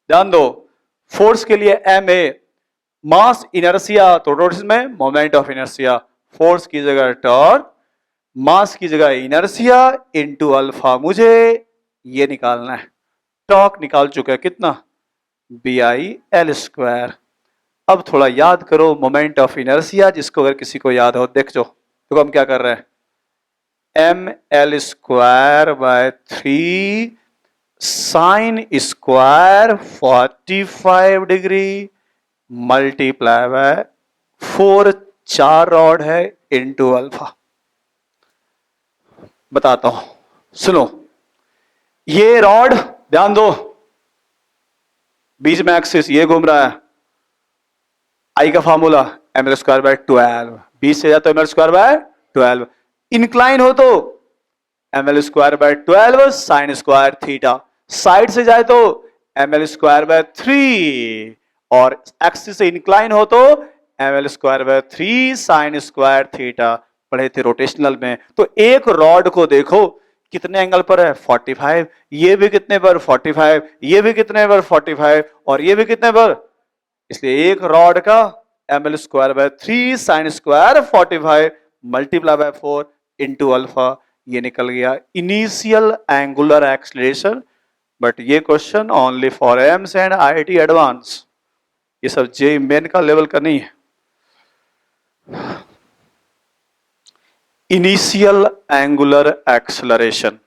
ध्यान दो, फोर्स के लिए एम ए, मास इनर्सिया, तो रोटेशन में मोमेंट ऑफ इनर्सिया। फोर्स की जगह टॉर्क, मास की जगह इनर्सिया इनटू अल्फा। मुझे ये निकालना है। टॉर्क निकाल चुका है कितना? B I L square. अब थोड़ा याद करो मोमेंट ऑफ इनर्शिया, जिसको अगर किसी को याद हो देख जो। तो हम क्या कर रहे हैं, M L square by 3 sine square 45 degree multiply by 4, 4 rod है इंटू अल्फा। बताता हूं, सुनो। ये रॉड ध्यान दो, बीच में एक्सिस ये घूम रहा है, आई का formula M L square by 12, बीच से जाए तो M L square by 12, incline हो तो M L square by 12 sine square theta, side से जाए तो एम एल स्क्वायर बाय 3, और एक्सिस से इंक्लाइन हो तो M L square by 3 sine square theta. पढ़े थे रोटेशनल में। तो एक रॉड को देखो कितने एंगल पर है, 45, ये भी कितने पर 45, ये भी कितने पर 45, और ये भी कितने पर। इसलिए एक रॉड का M L square by 3 sine square 45 multiply by 4 into alpha, ये निकल गया इनिशियल एंगुलर एक्सलेरेशन। बट ये question only for AIIMS and IIT advance, ये सब जे मेन का लेवल का नहीं है। Initial angular acceleration,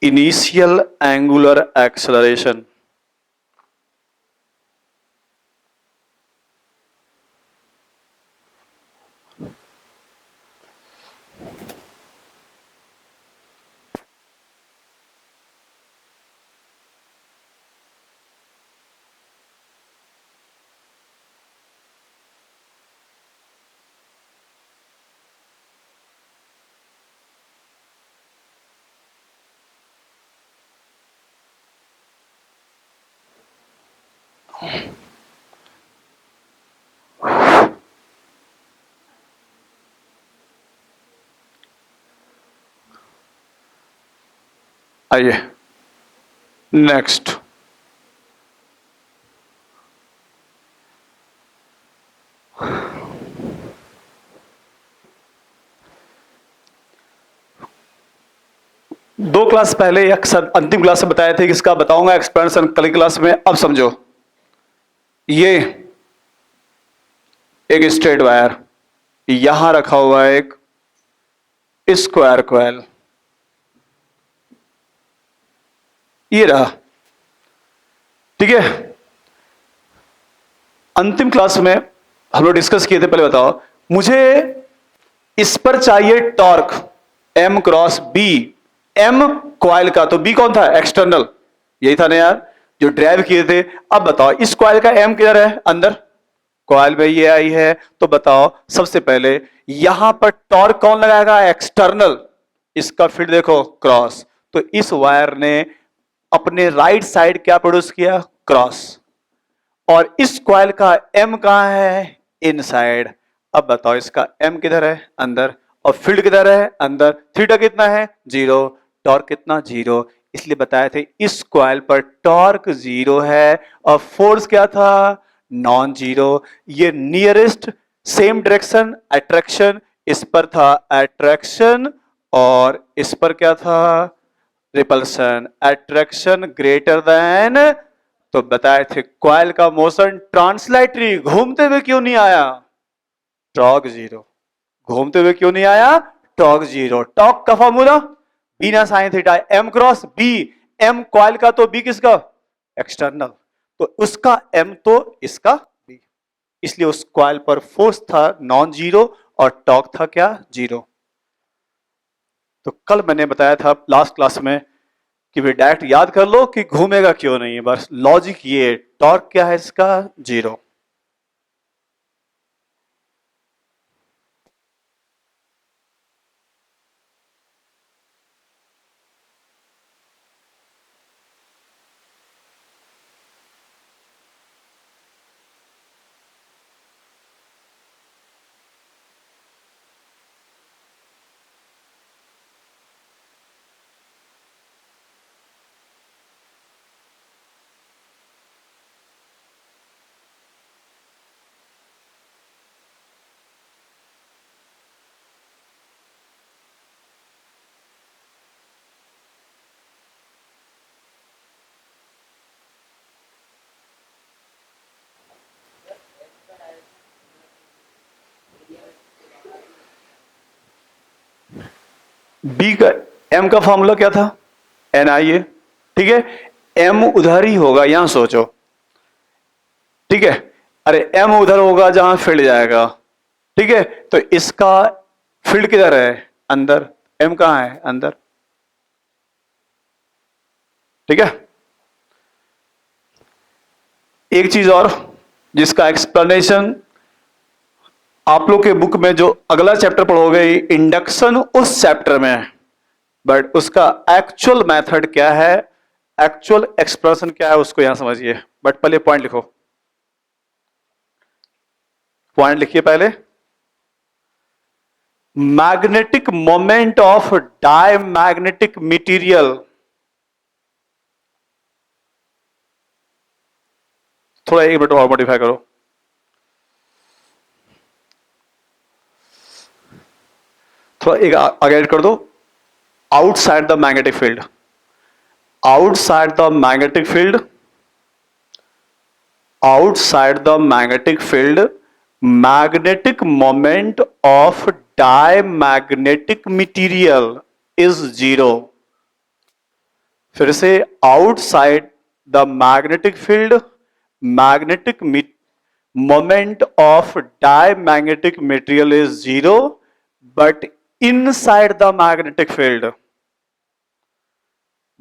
initial angular acceleration. आइए नेक्स्ट, दो क्लास पहले अक्सर अंतिम क्लास में बताए थे कि इसका बताऊंगा एक्सपेंशन कल क्लास में। अब समझो, ये एक स्ट्रेट वायर, यहां रखा हुआ है एक स्क्वायर कॉइल, ये रहा, ठीक है। अंतिम क्लास में हम लोग डिस्कस किए थे, पहले बताओ मुझे इस पर चाहिए torque m cross b, m coil का, तो b कौन था, एक्सटर्नल, यही था ना यार जो ड्राइव किए थे। अब बताओ इस कॉइल का m किधर है, अंदर कॉइल में ये आई है, तो बताओ सबसे पहले यहां पर टॉर्क कौन लगाएगा, एक्सटर्नल, इसका फील्ड देखो क्रॉस, तो इस वायर ने अपने राइट साइड क्या प्रोड्यूस किया, क्रॉस, और इस कॉइल का m कहां है, इनसाइड। अब बताओ इसका m किधर है, अंदर, और फील्ड किधर है, अंदर, थीटा कितना है, 0, टॉर्क कितना, 0, इसलिए बताए थे इस कॉइल पर टॉर्क 0 है, और फोर्स क्या था, नॉन जीरो। ये नियरेस्ट सेम डायरेक्शन अट्रैक्शन, इस पर था अट्रैक्शन, और इस पर क्या था, रिपल्सन, अट्रैक्शन ग्रेटर देन। तो बताए थे कॉइल का मोशन ट्रांसलेटरी, घूमते हुए क्यों नहीं आया, टॉर्क 0, घूमते हुए क्यों नहीं आया, टॉर्क 0। टॉर्क का फॉर्मूला बिना sine theta m cross b, m coil का तो b किसका, एक्सटर्नल, तो उसका m तो इसका b, इसलिए उस कॉइल पर फोर्स था नॉन जीरो और टॉर्क था क्या, 0। तो कल मैंने बताया था लास्ट क्लास में कि वे डायरेक्ट याद कर लो कि घूमेगा क्यों नहीं, बस लॉजिक ये, टॉर्क क्या है इसका, 0। बी का एम का फॉर्मूला क्या था, एन आई ए, ठीक है, एम उधर ही होगा, यहां सोचो, ठीक है, अरे एम उधर होगा जहां फील्ड जाएगा, ठीक है, तो इसका फील्ड किधर है, अंदर, एम कहां है, अंदर, ठीक है। एक चीज और जिसका एक्सप्लेनेशन आप लोग के बुक में जो अगला चैप्टर पढ़ोगे इंडक्शन उस चैप्टर में है, बट उसका एक्चुअल मेथड क्या है, एक्चुअल एक्सप्रेशन क्या है उसको यहां समझिए। बट पहले पॉइंट लिखो, पॉइंट लिखिए पहले। Magnetic moment of diamagnetic material, थोड़ा एक मिनट और मॉडिफाई करो, थोड़ा एक आगे ऐड कर दो, outside the magnetic field, outside the magnetic field, outside the magnetic field, magnetic moment of diamagnetic material is zero। फिर से, outside the magnetic field, magnetic moment of diamagnetic material is zero, but inside the magnetic field,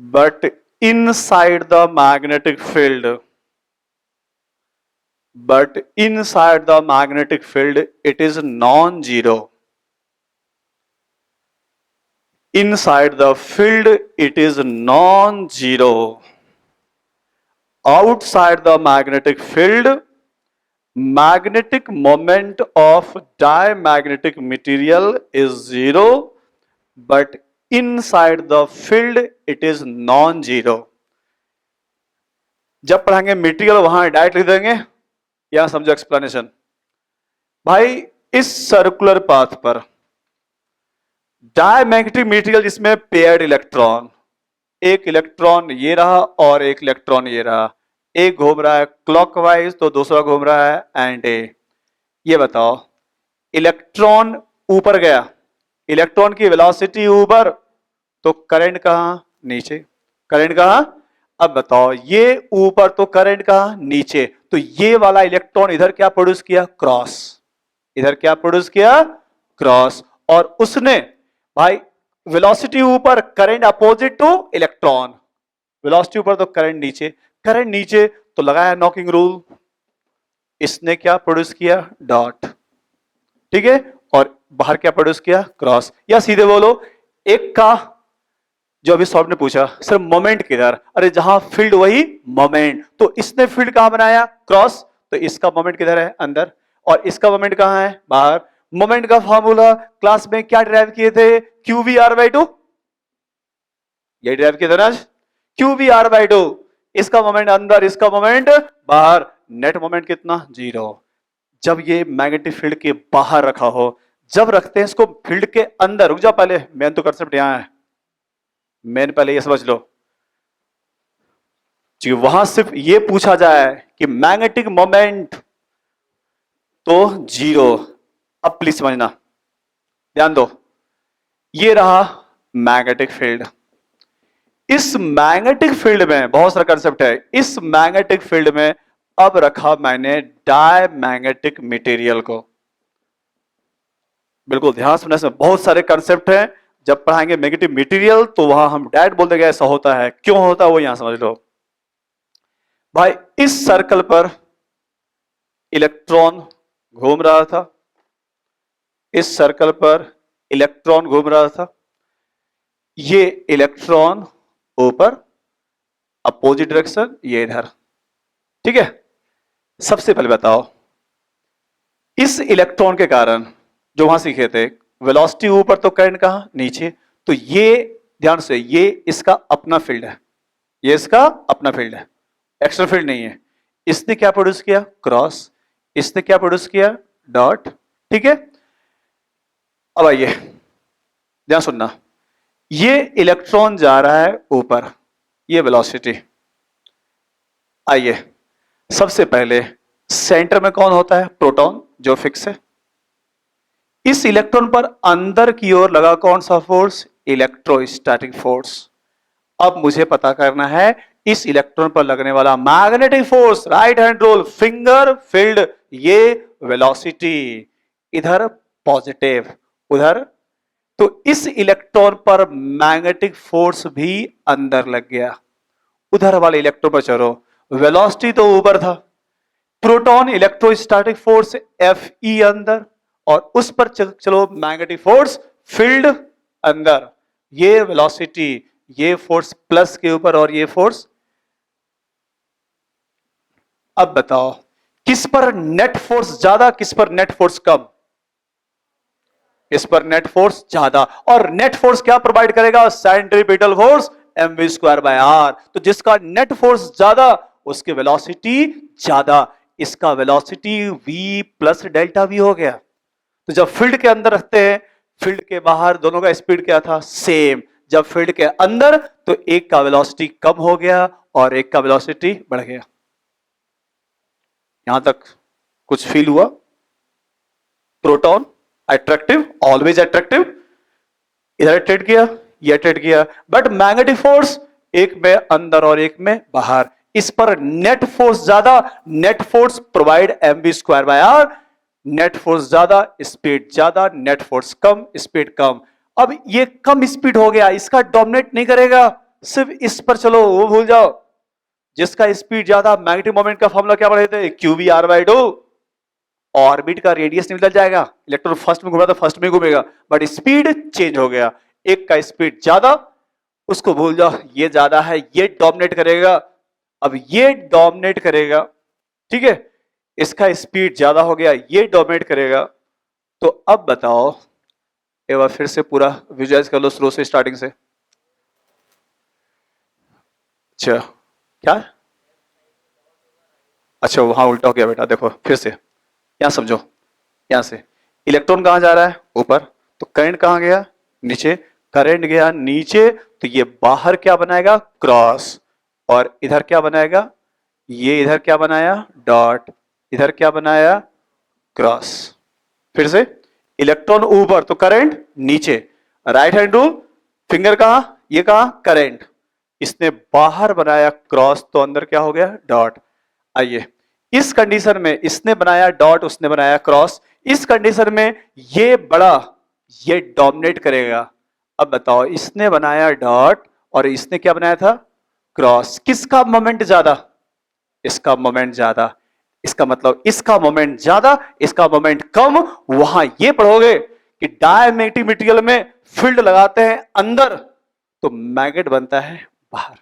but inside the magnetic field, but inside the magnetic field it is non-zero, inside the field it is non-zero, outside the magnetic field magnetic moment of diamagnetic material is zero, but inside the field it is non-zero। जब पढ़ाएंगे material वहां direct लिख देंगे, यहां समझो explanation. भाई इस circular path पर डायमैग्नेटिक मटेरियल जिसमें पेयर्ड इलेक्ट्रॉन, एक इलेक्ट्रॉन ये रहा और एक इलेक्ट्रॉन ये रहा, एक घूम रहा है क्लॉकवाइज तो दूसरा घूम रहा है एंटी। ये बताओ, इलेक्ट्रॉन ऊपर गया, इलेक्ट्रॉन की वेलोसिटी ऊपर, तो करंट कहां, नीचे, करंट कहां, अब बताओ ये ऊपर तो करंट कहां, नीचे, तो ये वाला इलेक्ट्रॉन इधर क्या प्रोड्यूस किया, क्रॉस, इधर क्या प्रोड्यूस किया, क्रॉस, और उसने भाई वेलोसिटी ऊपर, current opposite two electron, velocity ऊपर तो करंट नीचे, करंट नीचे तो लगाया नॉकिंग रूल, इसने क्या प्रोड्यूस किया, डॉट, ठीक है, और बाहर क्या प्रोड्यूस किया, क्रॉस। या सीधे बोलो, एक का जो अभी सॉल्व ने पूछा सर मोमेंट किधर, अरे जहां फील्ड वही मोमेंट, तो इसने फील्ड कहां बनाया, क्रॉस, तो इसका मोमेंट किधर है, अंदर, और इसका मोमेंट कहां है, बाहर। मोमेंट का फॉर्मूला क्लास में क्या ड्राइव किए थे, Q we R by two, ये ड्राइव किया था ना, Q we R by two, इसका मोमेंट अंदर, इसका मोमेंट बाहर, नेट मोमेंट कितना, जीरो। जब ये मैग्नेटिक फील्ड के बाहर रखा हो, जब रखते हैं इसको फील्ड के अंदर, रुक जाओ पहले, मेन तो कंसेप्ट यहां है, मेन पहले ये समझ लो, वहां सिर्फ ये पूछा जाए कि मैग्नेटिक मोमेंट तो जीरो। अब प्लीज समझना, ध्यान दो, ये रहा मैग्नेटिक फील्ड, इस मैग्नेटिक फील्ड में बहुत सारा कंसेप्ट है, इस मैग्नेटिक फील्ड में अब रखा मैंने डायमैग्नेटिक मटेरियल को। बिल्कुल ध्यान सुनने से, बहुत सारे कंसेप्ट हैं, जब पढ़ाएंगे मैग्नेटिक मटेरियल तो वहां हम डायरेक्ट बोल देंगे ऐसा होता है, क्यों होता है वो यहां समझ लो। भाई इस सर्कल पर इलेक्ट्रॉन घूम रहा था, इस सर्कल पर इलेक्ट्रॉन घूम रहा था, ये इलेक्ट्रॉन ऊपर अपोजिट डायरेक्शन, ये इधर, ठीक है। सबसे पहले बताओ, इस इलेक्ट्रॉन के कारण जो वहां सीखे थे, वेलोसिटी ऊपर तो करंट कहां, नीचे, तो ये ध्यान से, ये इसका अपना फील्ड है, ये इसका अपना फील्ड है, एक्स्ट्रा फील्ड नहीं है। इसने क्या प्रोड्यूस किया, क्रॉस, इसने क्या प्रोड्यूस किया, डॉट, ठीक है। अब आइए ध्यान सुनना, ये इलेक्ट्रॉन जा रहा है ऊपर, ये वेलोसिटी। आइए सबसे पहले सेंटर में कौन होता है, प्रोटॉन, जो फिक्स है। इस इलेक्ट्रॉन पर अंदर की ओर लगा कौन सा फोर्स, इलेक्ट्रोस्टैटिक फोर्स। अब मुझे पता करना है इस इलेक्ट्रॉन पर लगने वाला magnetic force. Right hand rule, finger field, ये वेलोसिटी, इधर पॉजिटिव, उधर, तो इस इलेक्ट्रॉन पर मैग्नेटिक फोर्स भी अंदर लग गया। उधर वाले इलेक्ट्रॉन पर चलो, वेलोसिटी तो ऊपर था, proton electrostatic force F E अंदर, और उस पर चलो मैग्नेटिक फोर्स फील्ड अंदर, ये वेलोसिटी, ये फोर्स प्लस के ऊपर और ये फोर्स। अब बताओ किस पर नेट फोर्स ज्यादा, किस पर नेट फोर्स कम? इस पर नेट फोर्स ज्यादा। और नेट फोर्स क्या प्रोवाइड करेगा? Centripetal force mv square by R. तो जिसका नेट फोर्स ज्यादा उसकी वेलोसिटी ज्यादा, इसका velocity v plus delta v हो गया। तो जब फील्ड के अंदर रखते हैं, फील्ड के बाहर दोनों का स्पीड क्या था? सेम। जब फील्ड के अंदर तो एक का वेलोसिटी कम हो गया और एक का वेलोसिटी बढ़ गया। यहां तक कुछ फील हुआ? प्रोटॉन अट्रैक्टिव, ऑलवेज अट्रैक्टिव, इधर अट्रैक्ट किया, ये अट्रैक्ट किया, बट मैग्नेटिक फोर्स एक में अंदर और एक में बाहर। इस पर नेट फोर्स ज्यादा, net force provide mv square by R, net force ज्यादा, स्पीड ज्यादा, नेट फोर्स कम, स्पीड कम। अब ये कम स्पीड हो गया, इसका डोमिनेट नहीं करेगा, सिर्फ इस पर चलो, वो भूल जाओ। जिसका स्पीड ज्यादा, मैग्नेटिक मोमेंट का फॉर्मूला क्या पढ़े थे? QV R by two. Orbit का रेडियस नहीं बदल जाएगा, इलेक्ट्रॉन फर्स्ट में घूमा तो फर्स्ट में घूमेगा, बट स्पीड चेंज हो गया। एक का स्पीड ज्यादा, उसको भूल जाओ, ये ज्यादा है, ये डोमिनेट करेगा। अब ये डोमिनेट करेगा, ठीक है, इसका स्पीड ज्यादा हो गया, ये डोमिनेट करेगा। तो अब बताओ, एक बार फिर से पूरा विजुअलाइज कर लो स्लो से, स्टार्टिंग से। अच्छा क्या? अच्छा वहां उल्टा हो गया बेटा, देखो फिर से, यहां समझो, यहां से इलेक्ट्रॉन कहां जा रहा है? ऊपर। तो करंट कहां गया? नीचे। करंट गया नीचे, तो ये बाहर क्या बनाएगा? क्रॉस। और इधर क्या बनाएगा? ये इधर क्या बनाया? डॉट। इधर क्या बनाया? क्रॉस। फिर से, इलेक्ट्रॉन ऊपर तो करंट नीचे। राइट हैंड रूल, फिंगर कहां? ये कहां? करंट। इसने बाहर बनाया क्रॉस, तो अंदर क्या हो गया? डॉट। आइए, इस कंडीशन में इसने बनाया डॉट, उसने बनाया क्रॉस। इस कंडीशन में ये बड़ा, ये डोमिनेट करेगा। अब बताओ, इसने बनाया डॉट और इसने क्या बनाया था? क्रॉस। किसका मोमेंट ज्यादा? इसका मोमेंट ज्यादा। इसका मतलब इसका मोमेंट ज्यादा, इसका मोमेंट कम। वहां ये पढ़ोगे कि डायमैग्नेटिक मटेरियल में फील्ड लगाते हैं अंदर तो मैग्नेट बनता है बाहर।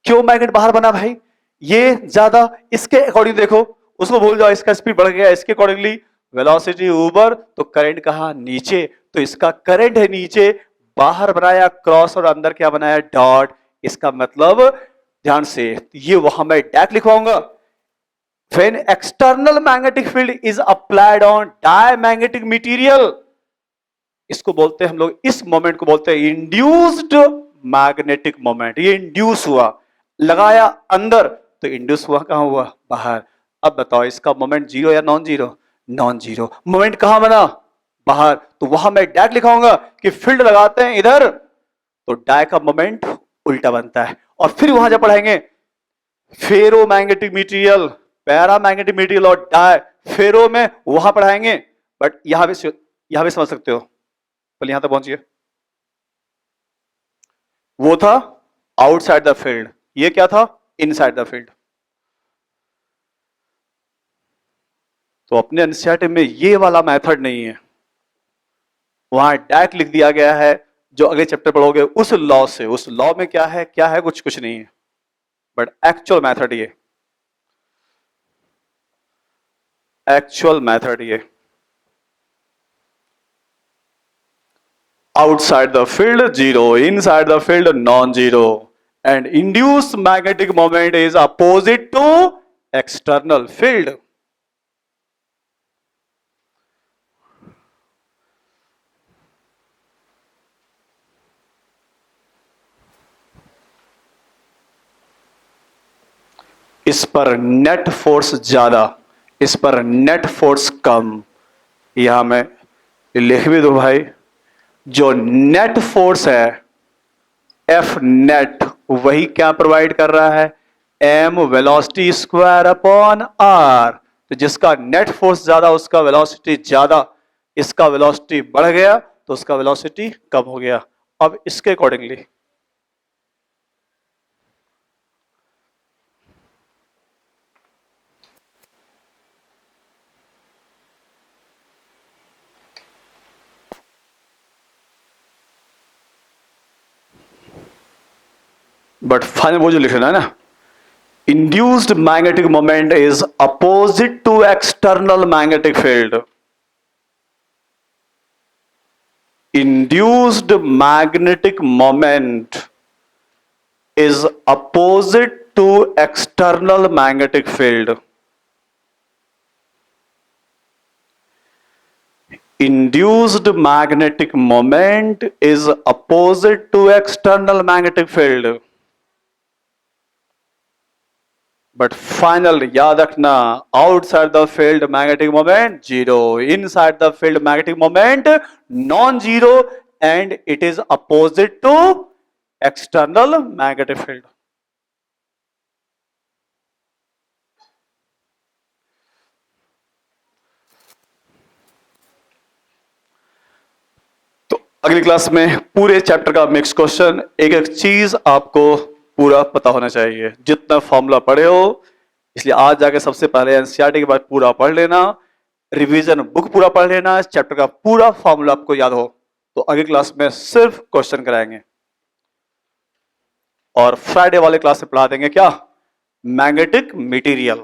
क्यों मैग्नेट बाहर बना भाई? ये ज्यादा, इसके अकॉर्डिंग देखो, उसको भूल जाओ, इसका स्पीड बढ़ गया, इसके अकॉर्डिंगली वेलोसिटी ऊपर तो करंट कहां? नीचे। तो इसका करंट है नीचे, बाहर बनाया क्रॉस और अंदर क्या बनाया? डॉट। इसका मतलब, ध्यान से, ये वहां मैं डैक लिखवाऊंगा, when external magnetic field is applied on diamagnetic material, इसको बोलते हैं हम लोग, इस मोमेंट को बोलते हैं इंड्यूस्ड मैग्नेटिक मोमेंट। ये इंड्यूस हुआ, लगाया अंदर तो इंड्यूस हुआ कहां? हुआ बाहर। अब बताओ, इसका मोमेंट जीरो या non zero? Non zero. Moment कहां बना? बाहर। तो वहां मैं डैक लिखाऊंगा कि फील्ड लगाते हैं इधर तो डाय का मोमेंट उल्टा बनता है। और फिर वहां जब पढ़ाएंगे ferromagnetic material, paramagnetic material और डाय, फेरो में वहां पढ़ाएंगे, बट यहां भी समझ सकते हो। पहले यहां तक पहुंचिए। वो था आउटसाइड द फील्ड, ये क्या था? Inside the field. तो अपने एनसीईआरटी में ये वाला मेथड नहीं है, वहां डैक लिख दिया गया है। जो अगले चैप्टर पढ़ोगे उस लॉ से, उस लॉ में क्या है, क्या है, कुछ नहीं है, बट एक्चुअल मेथड ये, एक्चुअल मेथड ये, outside the field zero, inside the field non-zero, and induced magnetic moment is opposite to external field. इस पर नेट फोर्स ज्यादा, इस पर नेट फोर्स कम। यहां मैं लिख भी दो भाई, जो नेट फोर्स है एफ नेट, वही क्या प्रोवाइड कर रहा है, M velocity square upon R. तो जिसका नेट फोर्स ज्यादा उसका वेलोसिटी ज्यादा, इसका वेलोसिटी बढ़ गया तो उसका वेलोसिटी कम हो गया। अब इसके अकॉर्डिंगली बट फाइनल वो जो लिखना है ना, induced magnetic moment is opposite to external magnetic field. Induced magnetic moment is opposite to external magnetic field. Induced magnetic moment is opposite to external magnetic field. But final याद रखना, outside the field magnetic moment zero, inside the field magnetic moment non zero, and it is opposite to external magnetic field. तो अगली class में पूरे chapter का mix question, एक एक चीज आपको पूरा पता होना चाहिए, जितना फॉर्मूला पढ़े हो। इसलिए आज जाके सबसे पहले एनसीईआरटी के बाद पूरा पढ़ लेना, रिवीजन बुक पूरा पढ़ लेना, इस चैप्टर का पूरा फॉर्मूला आपको याद हो। तो अगली क्लास में सिर्फ क्वेश्चन कराएंगे, और फ्राइडे वाले क्लास में पढ़ा देंगे क्या, मैग्नेटिक मटेरियल।